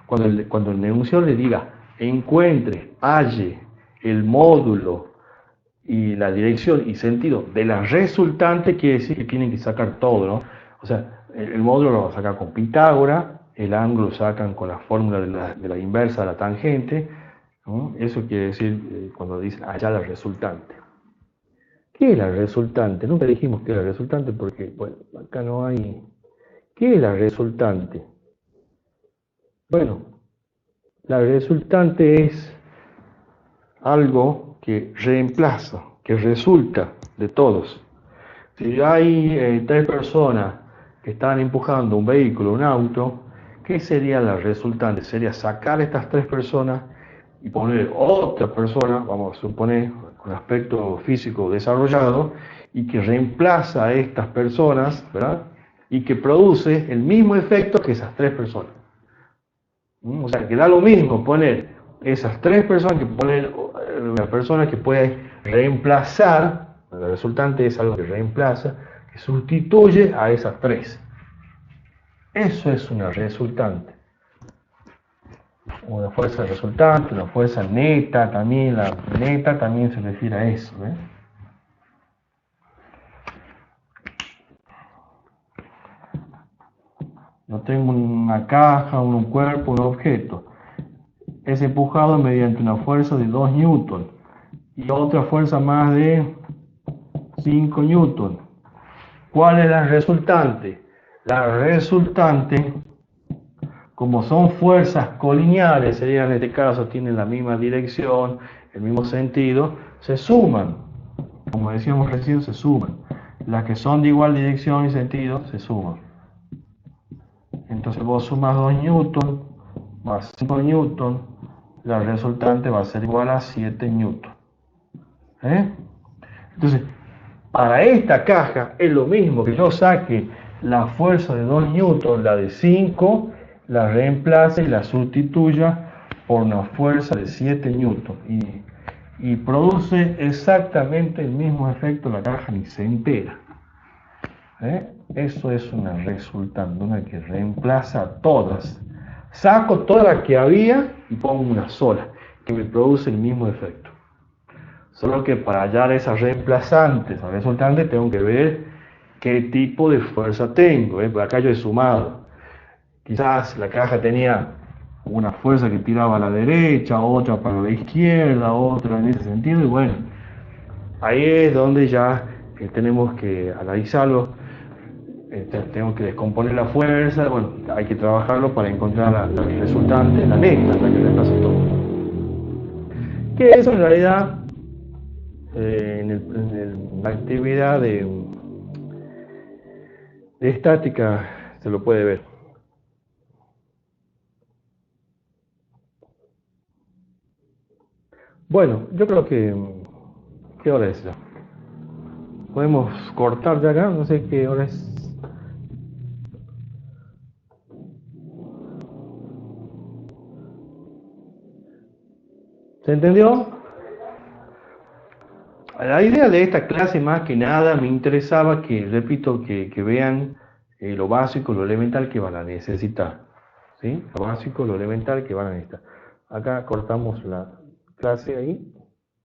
Cuando el enunciado le diga encuentre, halle el módulo y la dirección y sentido de la resultante, quiere decir que tienen que sacar todo, ¿no? O sea, el módulo lo sacan con Pitágoras, el ángulo lo sacan con la fórmula de la inversa de la tangente, ¿no? Eso quiere decir cuando dicen hallar la resultante. ¿Qué es la resultante? Nunca dijimos qué es la resultante porque, bueno, acá no hay... ¿Qué es la resultante? Bueno, la resultante es algo que reemplaza, que resulta de todos. Si hay 3 personas que están empujando un vehículo, un auto, ¿qué sería la resultante? Sería sacar estas 3 personas y poner otra persona, vamos a suponer, con aspecto físico desarrollado, y que reemplaza a estas personas, ¿verdad? Y que produce el mismo efecto que esas 3 personas. O sea, que da lo mismo poner esas 3 personas que poner una persona que puede reemplazar, la resultante es algo que reemplaza, que sustituye a esas 3. Eso es una resultante. Una fuerza resultante, una fuerza neta, también la neta también se refiere a eso. Yo tengo una caja, un cuerpo, un objeto. Es empujado mediante una fuerza de 2 newton y otra fuerza más de 5 newton. ¿Cuál es la resultante? La resultante, como son fuerzas colineares, sería en este caso, tienen la misma dirección, el mismo sentido, se suman. Como decíamos recién, se suman. Las que son de igual dirección y sentido, se suman. Entonces vos sumas 2 newton más 5 newton, la resultante va a ser igual a 7 newton. Entonces, para esta caja es lo mismo que yo saque la fuerza de 2 newton, la de 5, la reemplace y la sustituya por una fuerza de 7 newton. Y produce exactamente el mismo efecto, la caja ni se entera. Eso es una resultante, una que reemplaza a todas. Saco todas las que había y pongo una sola, que me produce el mismo efecto. Solo que para hallar esas reemplazantes o resultantes tengo que ver qué tipo de fuerza tengo. Por acá yo he sumado. Quizás la caja tenía una fuerza que tiraba a la derecha, otra para la izquierda, otra en ese sentido. Y bueno, ahí es donde ya tenemos que analizarlo. Tengo que descomponer la fuerza. Bueno, hay que trabajarlo para encontrar la resultante, la neta, la que reemplaza todo. Que eso en realidad en la actividad de estática se lo puede ver. Bueno, yo creo que... ¿Qué hora es ya? Podemos cortar ya acá, no sé qué hora es. ¿Se entendió? La idea de esta clase más que nada me interesaba que, repito, que vean lo básico, lo elemental que van a necesitar. ¿Sí? Lo básico, lo elemental que van a necesitar. Acá cortamos la clase ahí.